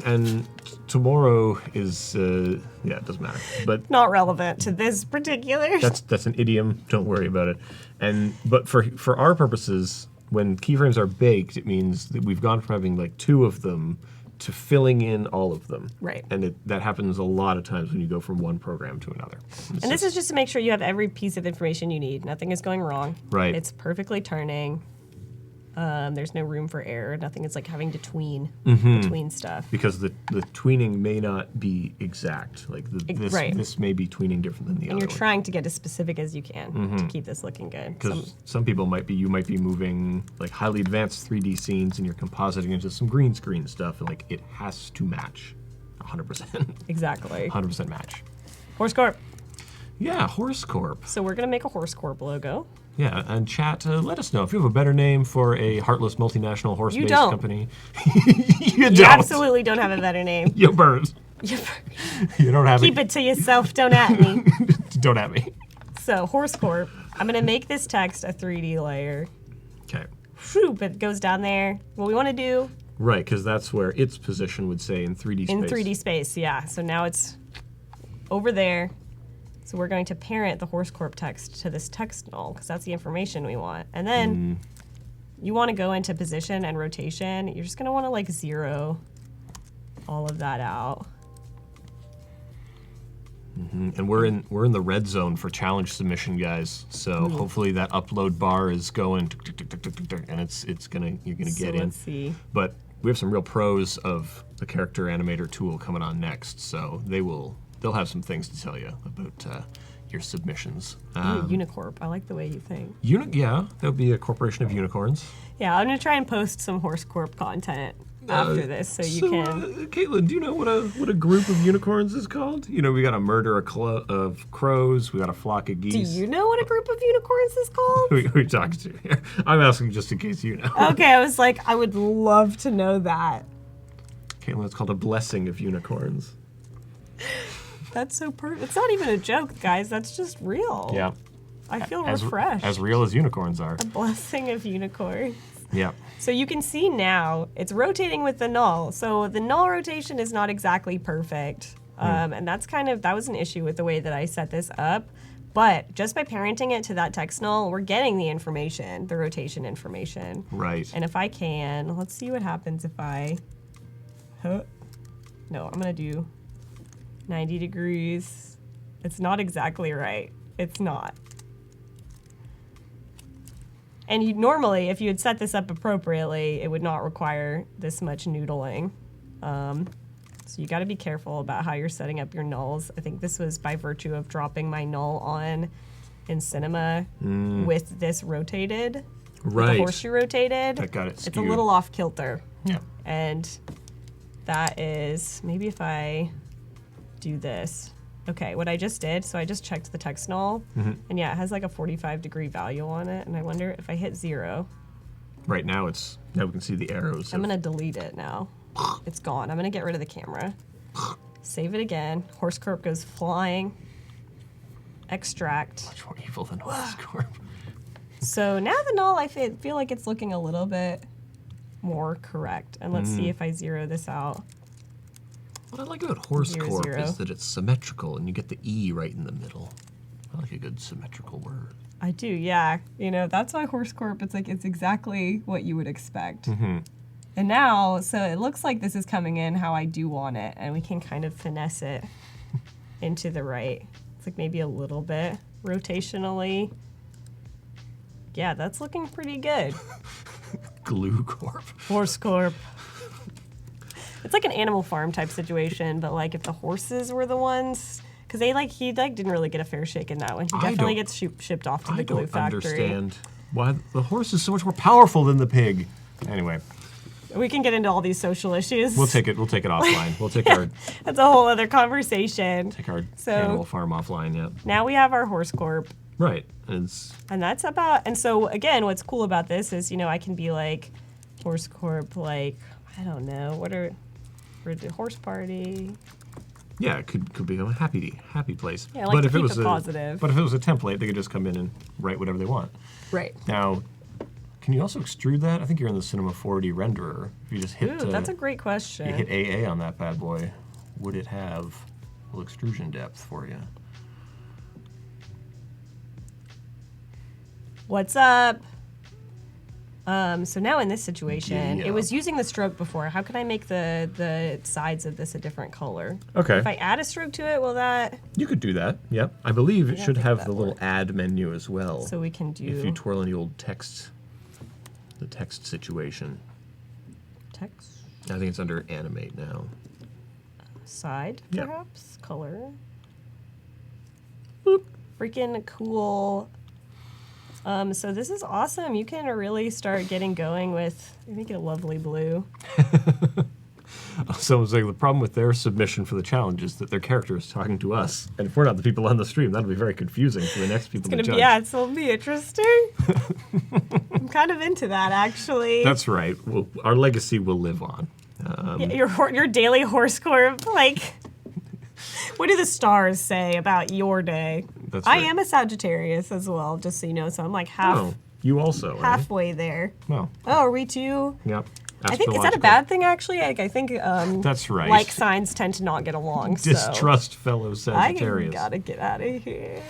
And tomorrow is, yeah, it doesn't matter. But Not relevant to this particular. that's an idiom. Don't worry about it. But for our purposes, when keyframes are baked, it means that we've gone from having like 2 of them to filling in all of them. Right. And that happens a lot of times when you go from one program to another. And this is just to make sure you have every piece of information you need. Nothing is going wrong. Right. It's perfectly turning. There's no room for error. Nothing is like having to tween between stuff. Because the tweening may not be exact. Like this may be tweening different than the other And you're one. trying to get as specific as you can to keep this looking good. Because some people you might be moving like highly advanced 3D scenes and you're compositing into some green screen stuff, and like it has to match 100%. Exactly. 100% match. Horse Corp. Yeah, Horse Corp. So we're gonna make a Horse Corp logo. Yeah, and chat, let us know if you have a better name for a heartless multinational horse-based don't. company. You don't. You absolutely don't have a better name. You bird. You don't have Keep it to yourself. Don't at me. Don't at me. So Horse Corp. I'm gonna make this text a 3D layer. Okay. Whoop, it goes down there. What we want to do Right, because that's where its position would say in 3D space. in 3D space, yeah. So now it's over there. So we're going to parent the Horse Corp text to this text null because that's the information we want. And then you want to go into position and rotation, you're just going to want to like zero all of that out. And we're in the red zone for challenge submission, guys. So hopefully that upload bar is going, and you're gonna get in. Let's see. But we have some real pros of the character animator tool coming on next, so they'll have some things to tell you about your submissions. Unicorp. I like the way you think. Yeah, that would be a corporation of unicorns. Yeah, I'm gonna try and post some Horse Corp content after this, so you can. Caitlin, do you know what a group of unicorns is called? You know, we got a murder of crows, we got a flock of geese. Do you know what a group of unicorns is called? Who are you talking to here? I'm asking just in case you know. Okay, I was like, I would love to know that. Caitlin, it's called a blessing of unicorns. That's so perfect. It's not even a joke, guys. That's just real. Yeah. I feel refreshed. As real as unicorns are. A blessing of unicorns. Yeah. So you can see now it's rotating with the null. So the null rotation is not exactly perfect. And that was an issue with the way that I set this up. But just by parenting it to that text null, we're getting the information, the rotation information. Right. And if I can, let's see what happens if I, no, I'm gonna do 90 degrees. It's not exactly right. It's not. And normally, if you had set this up appropriately, it would not require this much noodling. So you got to be careful about how you're setting up your nulls. I think this was by virtue of dropping my null on in Cinema with this rotated, with the horseshoe rotated. That got it skewed. It's a little off kilter. Yeah. And that is, maybe if I do this. Okay, what I just did, so I just checked the text null, and yeah, it has like a 45-degree value on it, and I wonder if I hit 0. Right now now we can see the arrows. I'm gonna delete it now. It's gone. I'm gonna get rid of the camera. Save it again. Horse Corp goes flying. Extract. Much more evil than Horse Corp. So now the null, I feel like it's looking a little bit more correct. And let's see if I zero this out. What I like about Horse Corp 0. is that it's symmetrical and you get the E right in the middle. I like a good symmetrical word. I do, yeah. You know, that's why Horse Corp, it's exactly what you would expect. And now, so it looks like this is coming in how I do want it, and we can kind of finesse it into the right. It's like maybe a little bit rotationally. Yeah, that's looking pretty good. Glue Corp. Horse Corp. It's like an Animal Farm type situation, but like if the horses were the ones, because he didn't really get a fair shake in that one. He definitely gets shipped off to the glue factory. I don't understand why the horse is so much more powerful than the pig. Anyway, we can get into all these social issues. We'll take it offline. We'll take our. That's a whole other conversation. Take our Animal Farm offline. Yeah. Now we have our Horse Corp. Right. And that's about. And so again, what's cool about this is I can be like Horse Corp, like I don't know for the horse party. Yeah, it could become a happy place. Yeah, like if it was positive. But if it was a template, they could just come in and write whatever they want. Right. Now, can you also extrude that? I think you're in the Cinema 4D renderer. If you just hit. Ooh, that's a great question. You hit AA on that bad boy. Would it have a little extrusion depth for you? What's up? So now in this situation, it was using the stroke before. How can I make the sides of this a different color? Okay. If I add a stroke to it, will that? You could do that. Yep. I believe it should have the little add menu as well. So we can do. If you twirl in the old text, the text situation. Text. I think it's under animate now. Side, Yep. perhaps color. Boop. Freaking cool. So this is awesome. You can really start getting going with, make it a lovely blue. Someone's saying the problem with their submission for the challenge is that their character is talking to us. And if we're not the people on the stream, that'll be very confusing for the next people to judge. Yeah, it'll be interesting. I'm kind of into that, actually. That's right. Our legacy will live on. Your daily Horse Corp, like, what do the stars say about your day? That's I right. am a Sagittarius as well, just so you know. So I'm like you also halfway there. Well. Oh, are we too? Yep. I think, is that a bad thing, actually? Like, I think that's right. like signs tend to not get along. Distrust fellow Sagittarius. I gotta get out of here.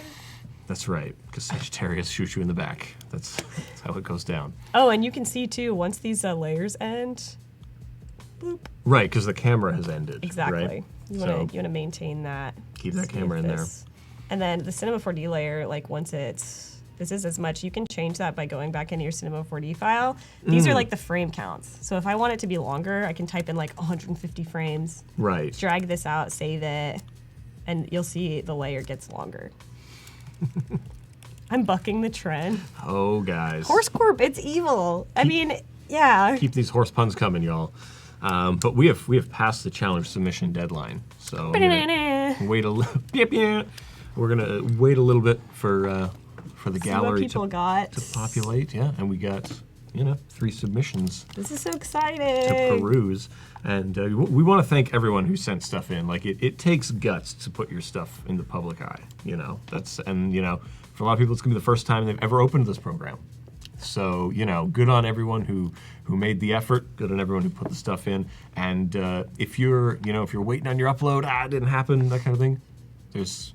That's right, because Sagittarius shoots you in the back. That's how it goes down. Oh, and you can see too, once these layers end, boop. Right, because the camera has ended. Exactly. Right? You want to maintain that. Keep that See camera if in there. this- And then the Cinema 4D layer, like once this is as much, you can change that by going back into your Cinema 4D file. These are like the frame counts. So if I want it to be longer, I can type in like 150 frames, Right. drag this out, save it, and you'll see the layer gets longer. I'm bucking the trend. Oh, guys. Horse Corp, it's evil. I mean, yeah. Keep these horse puns coming, y'all. But we have passed the challenge submission deadline. So I'm gonna wait a little. We're gonna wait a little bit for the See what gallery people got. to populate. Yeah, and we got 3 submissions This is so to exciting. peruse. And we want to thank everyone who sent stuff in. Like it takes guts to put your stuff in the public eye. For a lot of people, it's gonna be the first time they've ever opened this program. So good on everyone who made the effort. Good on everyone who put the stuff in. And if you're waiting on your upload, it didn't happen, that kind of thing. There's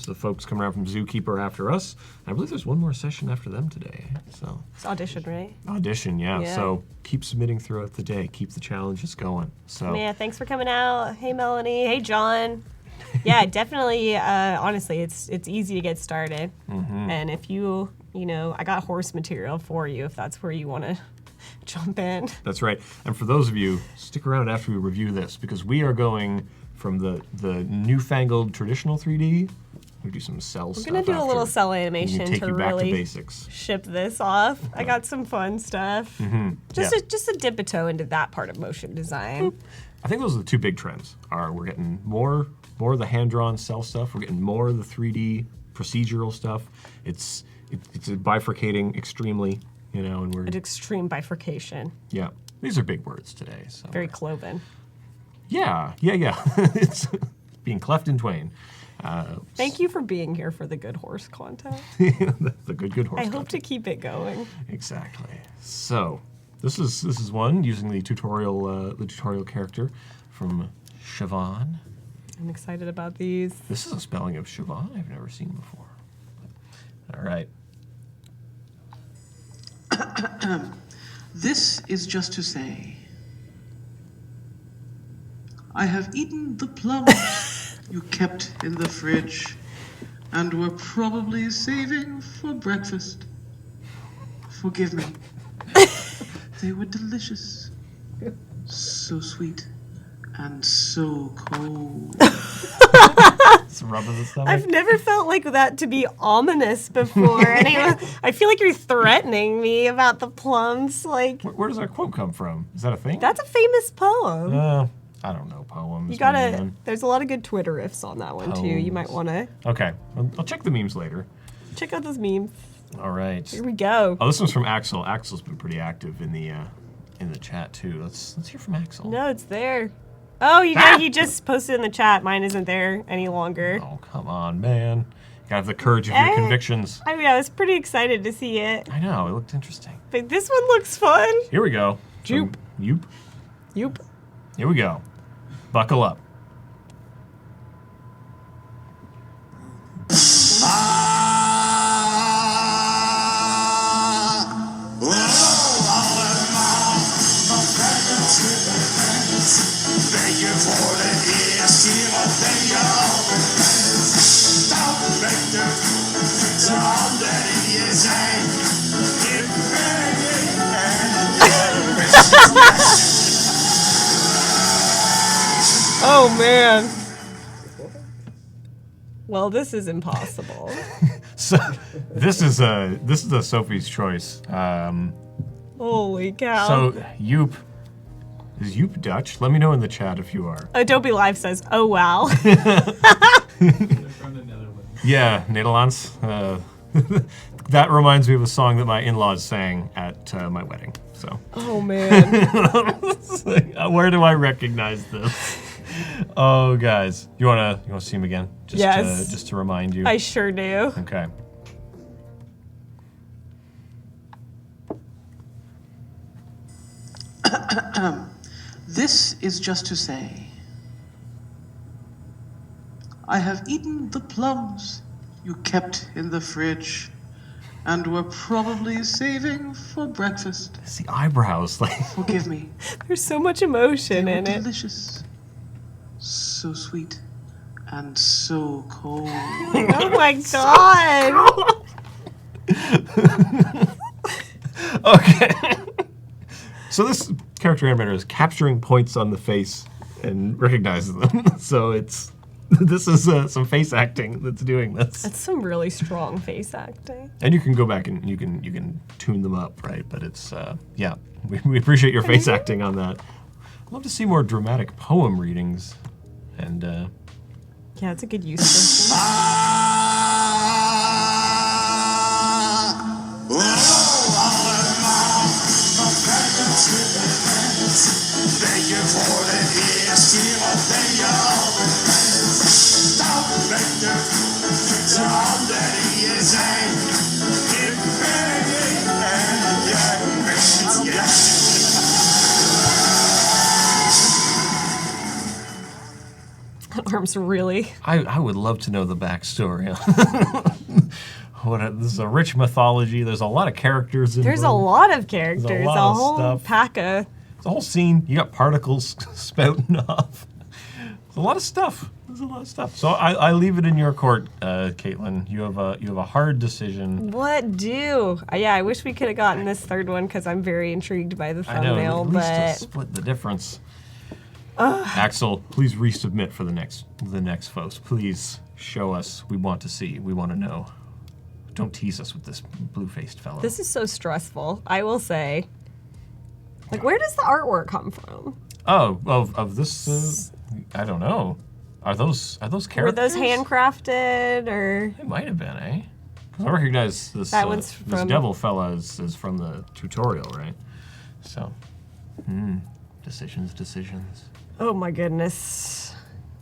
the folks coming around from Zookeeper after us. I believe there's one more session after them today. So It's audition, right? audition, yeah. Yeah. So keep submitting throughout the day. Keep the challenges going. So Yeah, thanks for coming out. Hey, Melanie. Hey, John. Yeah, definitely. Honestly, it's easy to get started. And if I got horse material for you if that's where you want to jump in. that's right. And for those of you, stick around after we review this because we are going from the newfangled traditional 3D. We do some cell stuff. We're gonna do a little after. cell We animation take to you back to really basics. ship this off. I got some fun stuff. Just to dip a toe into that part of motion design. I think those are the 2 big trends. We're getting more of the hand-drawn cell stuff. We're getting more of the 3D procedural stuff. It's bifurcating extremely, and we're An extreme bifurcation. yeah. These are big words today. So Very cloven. yeah. It's being cleft in twain. Thank you for being here for the good horse content. the good horse. I hope content. to keep it going. Exactly. So this is one using the tutorial character from Siobhan. I'm excited about these. This is a spelling of Siobhan I've never seen before. All right. This is just to say, I have eaten the plums you kept in the fridge and were probably saving for breakfast. Forgive me. They were delicious. So sweet and so cold. It's rubbing the stomach. I've never felt like that to be ominous before. And I feel like you're threatening me about the plums. Like, Where does that quote come from? Is that a thing? that's a famous poem. I don't know poems. You gotta, man. there's a lot of good Twitter riffs on that one too. You might wanna Okay, I'll check the memes later. check out those memes. All right. Here we go. Oh, this one's from Axel. Axel's been pretty active in the chat too. Let's hear from Axel. No, it's there. Oh, you guys, he just posted in the chat. Mine isn't there any longer. Oh, come on, man. You gotta have the courage of your convictions. I mean, I was pretty excited to see it. I know, it looked interesting. But this one looks fun. Here we go. Joop. Yoop. Yoop. Here we go. Buckle up. Oh man. Well, this is impossible. So this is a Sophie's choice. Holy cow. So Yoop, is Yoop Dutch? Let me know in the chat if you are. Adobe Live says, "Oh wow." Yeah, Nederlands. That reminds me of a song that my in-laws sang at my wedding. So Oh man. where do I recognize this? Oh, guys, you wanna see him again? Yes. Just to remind you. I sure do. Okay. This is just to say, I have eaten the plums you kept in the fridge and were probably saving for breakfast. It's the eyebrows, like. Forgive me. There's so much emotion They were in it. delicious. So sweet and so cold. Oh my god! Okay. So this character animator is capturing points on the face and recognizes them. So this is some face acting that's doing this. That's some really strong face acting. And you can go back and you can tune them up, right? But it's yeah, we appreciate your face acting on that. I'd love to see more dramatic poem readings, and Yeah, it's a good use of this. Arms really. I would love to know the backstory. This is a rich mythology. There's a lot of characters in There's a lot of characters. There's A, a lot of whole stuff. pack of. The whole scene. You got particles spouting off. There's a lot of stuff. There's a lot of stuff. So I leave it in your court, Caitlin. You have a hard decision. What do? Yeah, I wish we could have gotten this third one because I'm very intrigued by the I know. thumbnail, At least to but split the difference. Axel, please resubmit for the next post. Please show us. We want to see. We want to know. Don't tease us with this blue-faced fellow. this is so stressful. I will say. Like, where does the artwork come from? Oh, of this. I don't know. Are those characters? Were those handcrafted or? They might have been, eh? 'Cause I recognize this. That one's this from- devil fella is from the tutorial, right? So, decisions. Oh my goodness.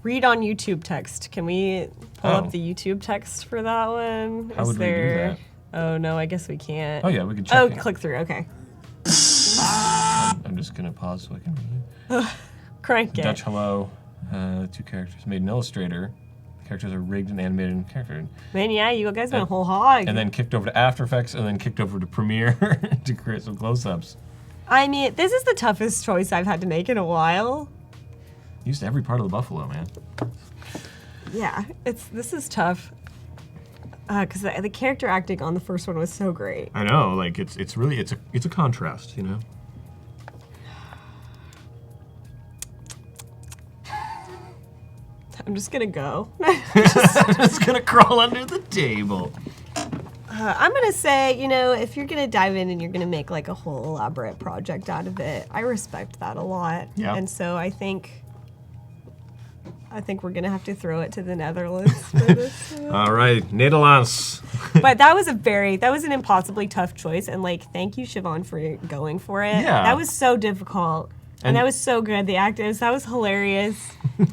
Read on YouTube text. Can we pull Oh. up the YouTube text for that one? How would we do that? Oh no, I guess we can't. Oh yeah, we can check. Oh, it. click through. Okay. I'm just gonna pause so I can read. Crank it. Dutch hello. 2 characters made in Illustrator. The characters are rigged and animated in character. Man, yeah, you guys went And- whole hog. And then kicked over to After Effects, and then kicked over to Premiere to create some close-ups. I mean, this is the toughest choice I've had to make in a while. Used every part of the buffalo, man. Yeah, this is tough. Because the character acting on the first one was so great. I know, like it's really a contrast, you know. I'm just gonna go. I'm just gonna crawl under the table. I'm gonna say, if you're gonna dive in and you're gonna make like a whole elaborate project out of it, I respect that a lot. Yeah. And so I think we're gonna have to throw it to the Netherlands for this. All right, Nederlands. But that was an impossibly tough choice, and like, thank you, Siobhan, for going for it. Yeah. That was so difficult. And And- that was so good. The actors, that was hilarious.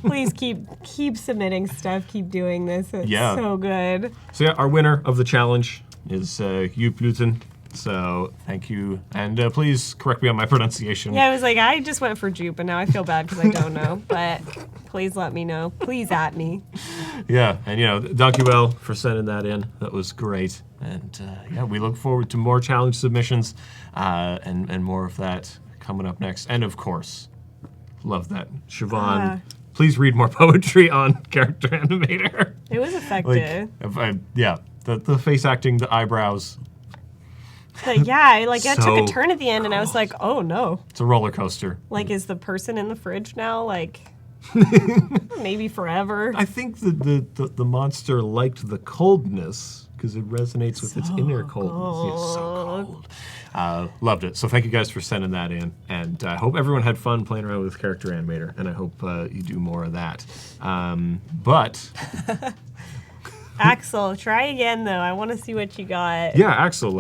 Please keep submitting stuff. Keep doing this. It's Yeah. so good. So yeah, our winner of the challenge is you, Pluton. So thank you, and please correct me on my pronunciation. Yeah, I was like, I just went for Jupe, and now I feel bad because I don't know. But please let me know. Please at me. Yeah, and thank you well for sending that in. That was great, and yeah, we look forward to more challenge submissions, and more of that coming up next. And of course, love that, Siobhan. Please read more poetry on Character Animator. It was effective. The face acting, the eyebrows. But yeah, it took So a turn at the end, and I was like, oh no. It's a roller coaster. Like, is the person in the fridge now, like, maybe forever? I think the monster liked the coldness because it resonates with its inner coldness. It's so cold. Loved it. So thank you guys for sending that in, and I hope everyone had fun playing around with Character Animator, and I hope you do more of that. But Axel, try again, though. I want to see what you got. yeah, Axel,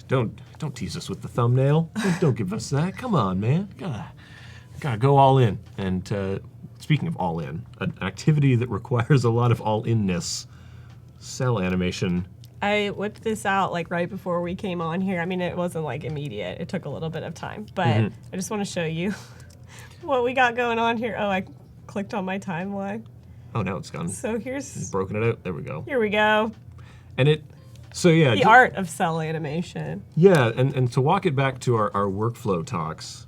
don't tease us with the thumbnail. Don't give us that. Come on, man. Gotta go all in. And speaking of all in, an activity that requires a lot of all-inness, cell animation. I whipped this out, right before we came on here. I mean, it wasn't, immediate. It took a little bit of time. But I just want to show you what we got going on here. Oh, I clicked on my timeline. Oh, now it's gone. So here's... Broken it out. There we go. Here we go. And so yeah. The art of cell animation. Yeah, and to walk it back to our workflow talks,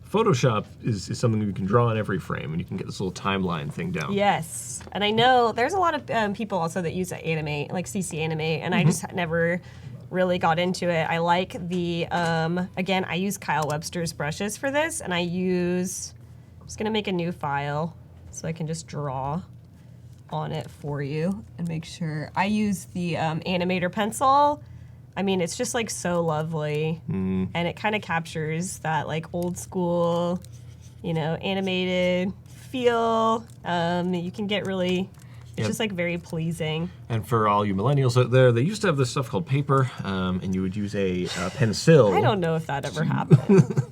Photoshop is something you can draw on every frame, and you can get this little timeline thing down. Yes, and I know there's a lot of people also that use Animate, like CC Animate, and I just never really got into it. I like the, again, I use Kyle Webster's brushes for this, and I'm just gonna make a new file so I can just draw on it for you and make sure. I use the Animator pencil. I mean, it's just like so lovely, and it kind of captures that like old school, animated feel. You can get really, it's just like very pleasing. And for all you millennials out there, they used to have this stuff called paper, and you would use a pencil. I don't know if that ever happened.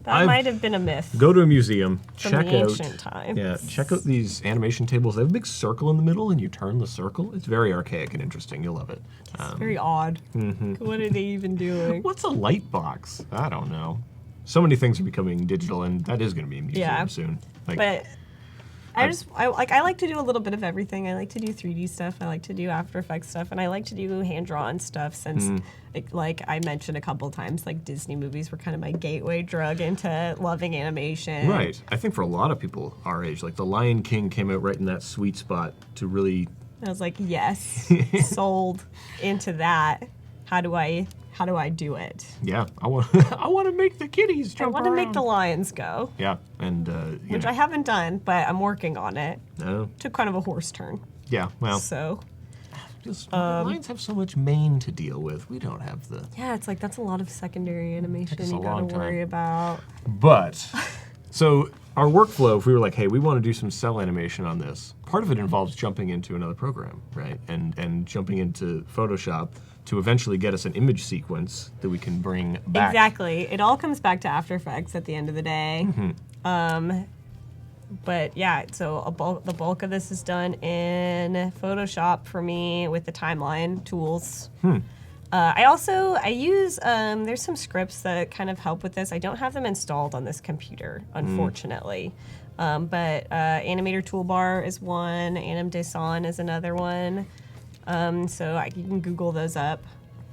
That might have been a myth. Go to a museum, from check the out. ancient times. Yeah, check out these animation tables. They have a big circle in the middle, and you turn the circle. It's very archaic and interesting. You'll love it. It's very odd. What are they even doing? What's a light box? I don't know. So many things are becoming digital, and that is going to be a museum soon. But I like to do a little bit of everything. I like to do 3D stuff. I like to do After Effects stuff, and I like to do hand-drawn stuff since, like I mentioned a couple times, like Disney movies were kind of my gateway drug into loving animation. Right. I think for a lot of people our age, like The Lion King came out right in that sweet spot to really... I was like, yes, sold into that. How do I do it? Yeah, I want to make the kitties jump I want to make the around. lions go. Yeah, and Which I haven't done, but I'm working on it. No. Took kind of a horse turn. Yeah, well, So lions have so much mane to deal with. We don't have the. yeah, it's like that's a lot of secondary animation Takes a you gotta long time. worry about. But so our workflow, if we were like, hey, we want to do some cell animation on this, part of it involves jumping into another program, right? And jumping into Photoshop to eventually get us an image sequence that we can bring back. Exactly. It all comes back to After Effects at the end of the day. But yeah, so the bulk of this is done in Photoshop for me with the timeline tools. I use, there's some scripts that kind of help with this. I don't have them installed on this computer, unfortunately. But Animator Toolbar is one, Anim Design is another one. So you can Google those up.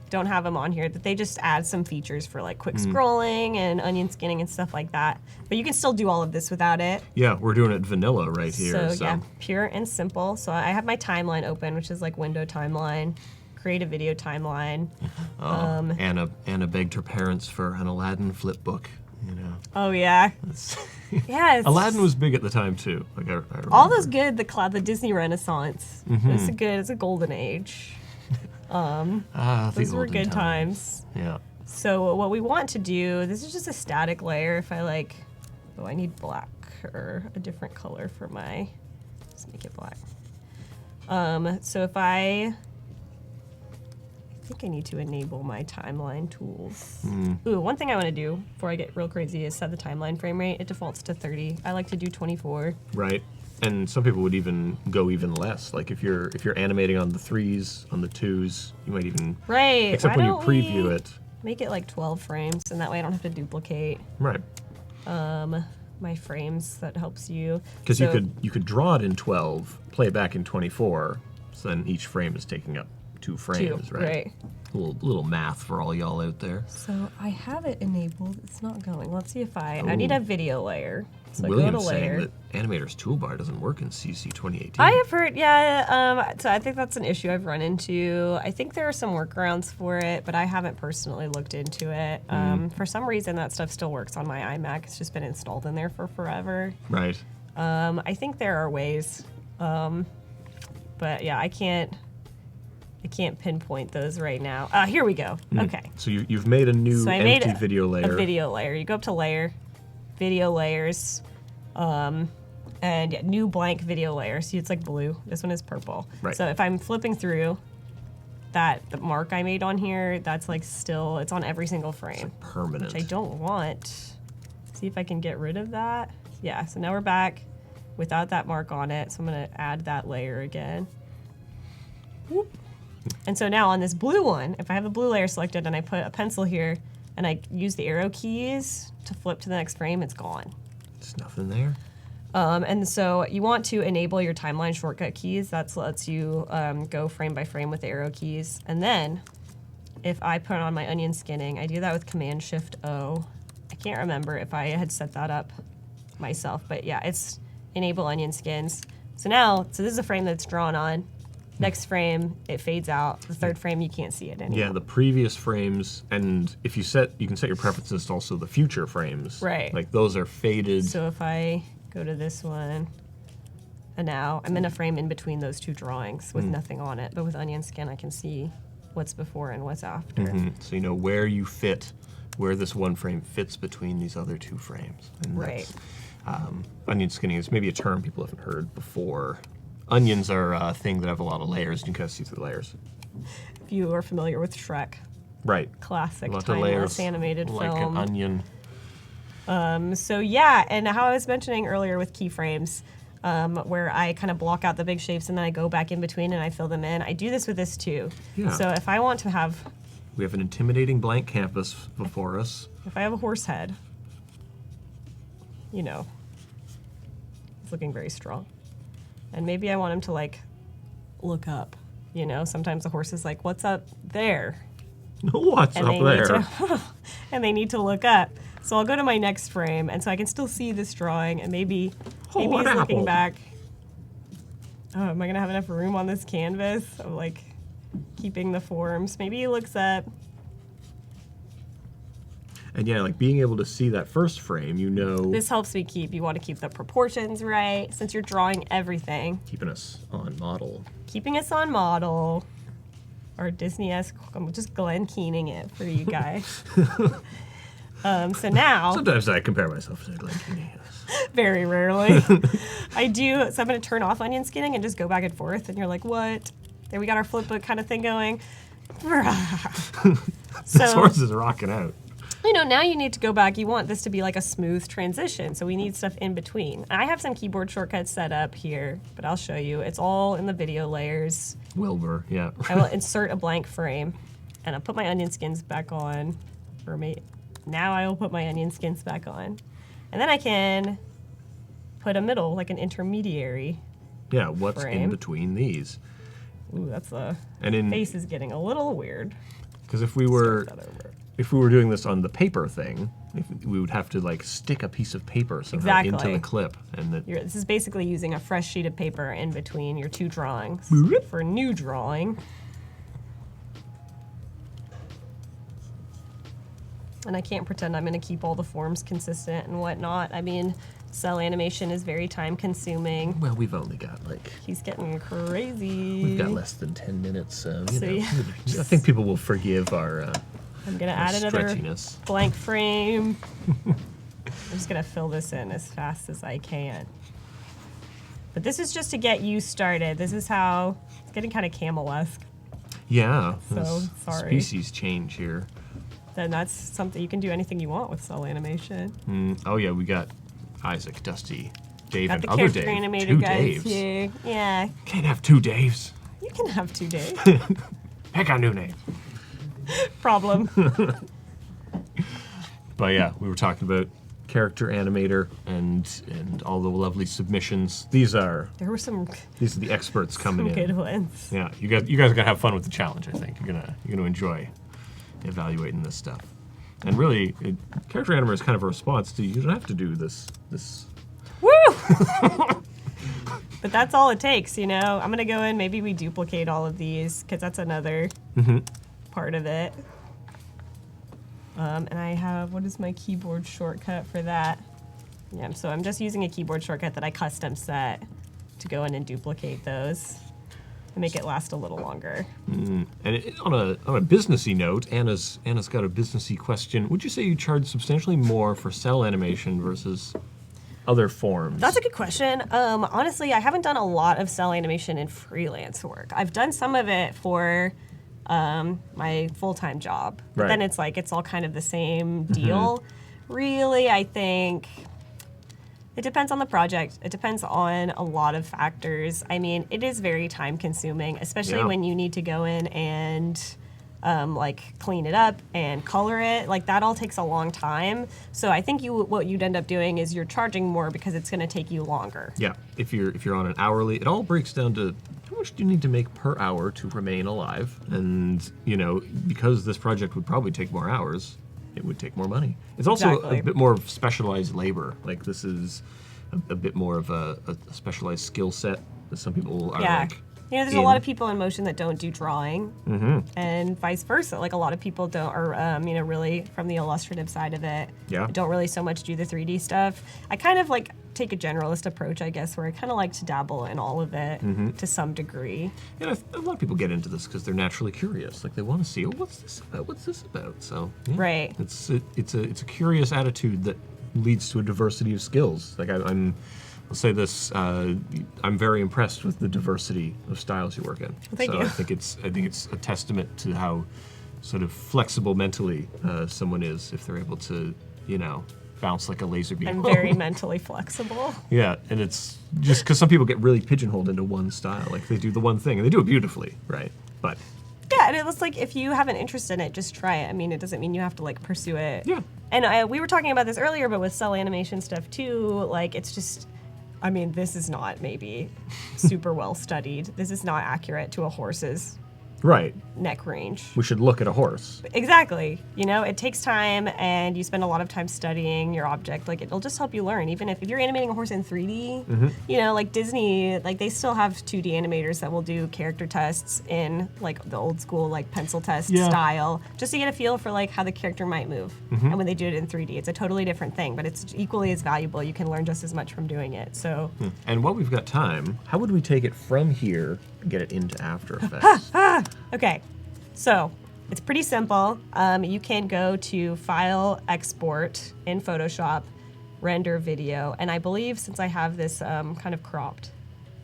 Don't have them on here, but they just add some features for like quick scrolling and onion skinning and stuff like that. But you can still do all of this without it. Yeah, we're doing it vanilla right here. So yeah, pure and simple. So I have my timeline open, which is like window timeline, create a video timeline. Anna begged her parents for an Aladdin flip book. Oh yeah. Yeah. Aladdin was big at the time too. Like I remember. all those good, the Disney Renaissance. It's a golden age. Those were good times. Yeah. So what we want to do, this is just a static layer. If I I need black or a different color for let's make it black. So if I think I need to enable my timeline tools. Ooh, one thing I want to do before I get real crazy is set the timeline frame rate. It defaults to 30. I like to do 24. Right. And some people would even go even less. Like if you're animating on the 3s, on the 2s, you might even Right. except Why when you don't preview we it. Make it like 12 frames, and that way I don't have to duplicate Right. my frames. That helps you. Because you could draw it in 12, play it back in 24, so then each frame is taking up 2 frames, right? A little math for all y'all out there. So I have it enabled. It's not going. Let's see if I need a video layer. So William's I go to layer. saying that Animator's toolbar doesn't work in CC 2018. I have heard, yeah. So I think that's an issue I've run into. I think there are some workarounds for it, but I haven't personally looked into it. For some reason, that stuff still works on my iMac. It's just been installed in there for forever. Right. I think there are ways, but yeah, I can't pinpoint those right now. Here we go. Okay. So you've made a new empty video layer. A video layer. You go up to layer, video layers, and yeah, new blank video layer. See, it's like blue. This one is purple. Right. So if I'm flipping through the mark I made on here, that's like still, it's on every single frame. Permanent. Which I don't want. See if I can get rid of that. Yeah, so now we're back without that mark on it. So I'm gonna add that layer again. Whoop. And so now on this blue one, if I have a blue layer selected and I put a pencil here and I use the arrow keys to flip to the next frame, it's gone. There's nothing there. And so you want to enable your timeline shortcut keys. That lets you go frame by frame with the arrow keys. And then if I put on my onion skinning, I do that with Command-Shift-O. I can't remember if I had set that up myself, but yeah, it's enable onion skins. So now, this is a frame that's drawn on. Next frame, it fades out. The third frame, you can't see it anymore. Yeah, the previous frames, and if you can set your preferences to also the future frames. Right. Like those are faded. So if I go to this one, and now I'm in a frame in between those two drawings with nothing on it, but with onion skin, I can see what's before and what's after. So you know where you fit, where this one frame fits between these other two frames. And Right. Onion skinning is maybe a term people haven't heard before. Onions are a thing that have a lot of layers. You can kind of see through the layers. If you are familiar with Shrek, Right. classic Lots of timeless layers, animated like film. an onion. So yeah, and how I was mentioning earlier with keyframes, where I kind of block out the big shapes and then I go back in between and I fill them in. I do this with this too. Yeah. So if I want to have, We have an intimidating blank canvas before us. if I have a horse head, you know, it's looking very strong. And maybe I want him to like look up, you know, sometimes the horse is like, what's up there? What's And up they there? need to, and they need to look up. So I'll go to my next frame, and so I can still see this drawing, and maybe Oh, he's an looking apple. back. Oh, am I gonna have enough room on this canvas of like keeping the forms? Maybe he looks up. And yeah, like being able to see that first frame, you know, This helps me keep. You want to keep the proportions right, since you're drawing everything. keeping us on model. Keeping us on model, or Disney-esque. I'm just Glenn Keening it for you guys. So now. Sometimes I compare myself to Glenn Keane. Very rarely. I do, so I'm gonna turn off onion skinning and just go back and forth, and you're like, what? There we got our flip book kind of thing going. This horse is rocking out. You know, now you need to go back, you want this to be like a smooth transition, so we need stuff in between. I have some keyboard shortcuts set up here, but I'll show you. It's all in the video layers. Wilbur, yeah. I will insert a blank frame, and I'll put my onion skins back on. Now I will put my onion skins back on. And then I can put a middle, like an intermediary. Yeah, what's in Frame. between these? Ooh, that's a And in face is getting a little weird. because if we were Start that over. doing this on the paper thing, we would have to like stick a piece of paper somehow into Exactly. the clip, and that This is basically using a fresh sheet of paper in between your two drawings Boop. for a new drawing. And I can't pretend I'm going to keep all the forms consistent and whatnot. I mean, cell animation is very time consuming. well, we've only got like He's getting crazy. we've got less than 10 minutes, so you So, know, yeah. I think people will forgive our I'm going to add another stretchiness. blank frame. I'm just going to fill this in as fast as I can. But this is just to get you started. This is how it's getting kind of camel-esque. Yeah, So, this sorry. species change here. Then that's something you can do anything you want with cell animation. Oh yeah, we got Isaac, Dusty, Dave, Got and the other character Dave. animator Two guys Daves. here. Yeah, Can't have two Daves. you can have 2 days. Heck, a new name. Problem. But yeah, we were talking about character animator and all the lovely submissions. These are There were some the experts coming in. good ones. Yeah, you guys are gonna have fun with the challenge. I think you're gonna enjoy evaluating this stuff. And really, character animator is kind of a response to you don't have to do this. Woo! But that's all it takes, you know? I'm gonna go in, maybe we duplicate all of these, because that's another part of it. And I have, what is my keyboard shortcut for that? Yeah, so I'm just using a keyboard shortcut that I custom set to go in and duplicate those and make it last a little longer. And on a businessy note, Anna's got a businessy question. Would you say you charge substantially more for cell animation versus other forms? That's a good question. Honestly, I haven't done a lot of cell animation in freelance work. I've done some of it for my full-time job. But Right. then it's like, it's all kind of the same deal. Really, I think it depends on the project. It depends on a lot of factors. I mean, it is very time-consuming, especially Yeah. when you need to go in and like clean it up and color it. Like that all takes a long time. So I think what you'd end up doing is you're charging more because it's going to take you longer. Yeah, if you're on an hourly, it all breaks down to how much do you need to make per hour to remain alive, and because this project would probably take more hours, it would take more money. It's also Exactly. a bit more of specialized labor. Like this is a bit more of a specialized skill set that some people are Yeah. like. There's a lot of people in motion that don't do drawing, and vice versa. Like a lot of people don't, or really from the illustrative side of it, Yeah. don't really so much do the 3D stuff. I kind of like take a generalist approach, I guess, where I kind of like to dabble in all of it to some degree. And a lot of people get into this because they're naturally curious. Like they want to see, what's this about? What's this about? So yeah, Right. It's a curious attitude that leads to a diversity of skills. Like I'll say this: I'm very impressed with the diversity of styles you work in. Thank so you. I think it's a testament to how sort of flexible mentally someone is if they're able to bounce like a laser beam. I'm very mentally flexible. Yeah, and it's just because some people get really pigeonholed into one style. Like they do the one thing and they do it beautifully, right? But Yeah, and it was like if you have an interest in it, just try it. I mean, it doesn't mean you have to like pursue it. Yeah. And we were talking about this earlier, but with cell animation stuff too, like it's just, I mean, this is not maybe super well studied. This is not accurate to a horse's right, neck range. we should look at a horse. Exactly. It takes time and you spend a lot of time studying your object. Like it'll just help you learn. Even if you're animating a horse in 3D, like Disney, like they still have 2D animators that will do character tests in like the old school like pencil test Yeah. style, just to get a feel for like how the character might move. And when they do it in 3D, it's a totally different thing, but it's equally as valuable. You can learn just as much from doing it. So And while we've got time, how would we take it from here and get it into After Effects? okay, so it's pretty simple. You can go to File, Export in Photoshop, Render Video, and I believe since I have this kind of cropped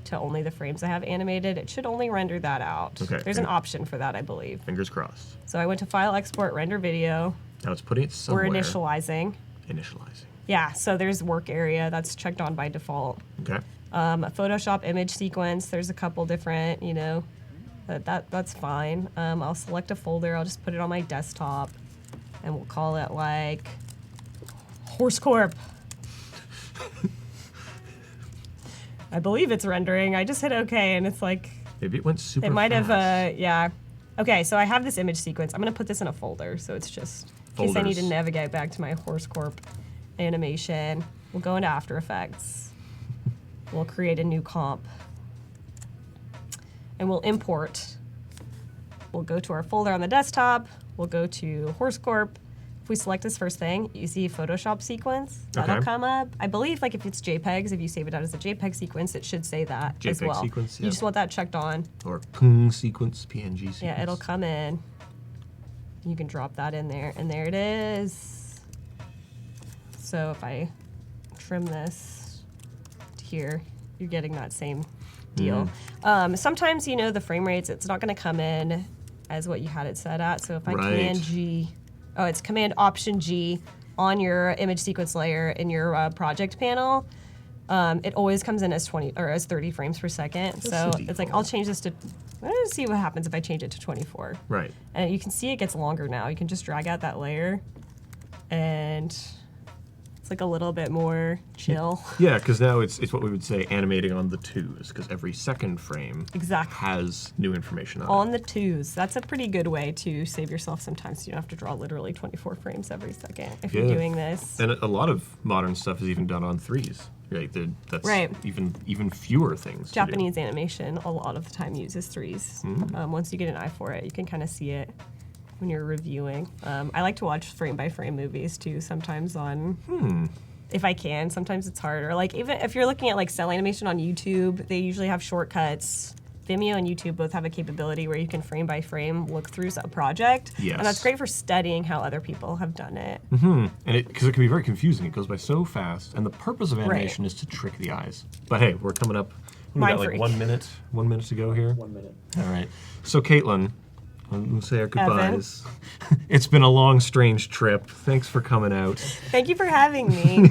to only the frames I have animated, it should only render that out. Okay. There's an option for that, I believe. Fingers crossed. So I went to File, Export, Render Video. Now it's putting it somewhere. We're initializing. Initializing. Yeah, so there's work area that's checked on by default. Okay. Photoshop image sequence, there's a couple different, that's fine. I'll select a folder, I'll just put it on my desktop, and we'll call it like Horse Corp. I believe it's rendering. I just hit OK, and it's like, Maybe it went super it might fast. have, yeah. Okay, so I have this image sequence. I'm gonna put this in a folder, so it's just, in case I need to Folders. navigate back to my Horse Corp animation. We'll go into After Effects. We'll create a new comp. And we'll import. We'll go to our folder on the desktop. We'll go to Horse Corp. If we select this first thing, you see Photoshop sequence. That'll Okay. come up. I believe like if it's JPEGs, if you save it out as a JPEG sequence, it should say that as JPEG well. sequence, You yeah. just want that checked on. Or PNG sequence, PNG sequence. Yeah, it'll come in. You can drop that in there, and there it is. So if I trim this to here, you're getting that same deal. Sometimes, the frame rates, it's not going to come in as what you had it set at. So if I Right. Command G, it's Command Option G on your image sequence layer in your project panel. It always comes in as 20 or as 30 frames per second. So the it's like, I'll change this to, let's see what happens if I change it to 24. Right. And you can see it gets longer now. You can just drag out that layer and it's like a little bit more chill. Yeah, because now it's what we would say animating on the twos, because every second frame Exactly. has new information on it. On the twos. That's a pretty good way to save yourself some time so you don't have to draw literally 24 frames every second if you're Yeah. doing this. And a lot of modern stuff is even done on threes. Right. That's Right. even fewer things. to do. Japanese animation a lot of the time uses threes. Once you get an eye for it, you can kind of see it when you're reviewing. I like to watch frame by frame movies too, sometimes on, if I can. Sometimes it's harder. Like even if you're looking at like cell animation on YouTube, they usually have shortcuts. Vimeo and YouTube both have a capability where you can frame by frame look through a project. Yes. And that's great for studying how other people have done it. And because it can be very confusing. It goes by so fast, and the purpose of animation is to trick the eyes. But hey, we're coming up. We Mind got like freak. 1 minute. 1 minute to go here. 1 minute. All right. So Caitlin, we'll say our goodbyes. It's been a long, strange trip. Thanks for coming out. Thank you for having me.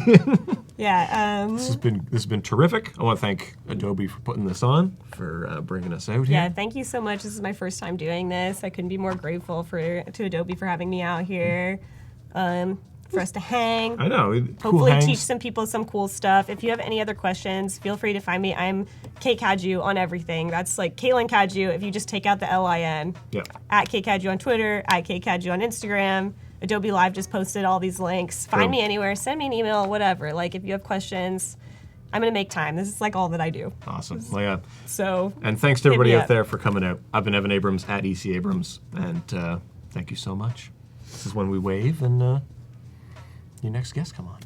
Yeah. This has been terrific. I want to thank Adobe for putting this on, for bringing us out here. Yeah, thank you so much. This is my first time doing this. I couldn't be more grateful to Adobe for having me out here, for us to hang. I know. Cool Hopefully hangs. teach some people some cool stuff. If you have any other questions, feel free to find me. I'm Kate Cadieux on everything. That's like Caitlin Cadieux if you just take out the L-I-N. Yeah. At Kate Cadieux on Twitter, at Kate Cadieux on Instagram. Adobe Live just posted all these links. Find Boom. me anywhere, send me an email, whatever. Like if you have questions, I'm gonna make time. This is like all that I do. Awesome. Well, yeah. So And thanks to hit everybody me out up. there for coming out. I've been Evan Abrams at EC Abrams, and thank you so much. This is when we wave and your next guest come on.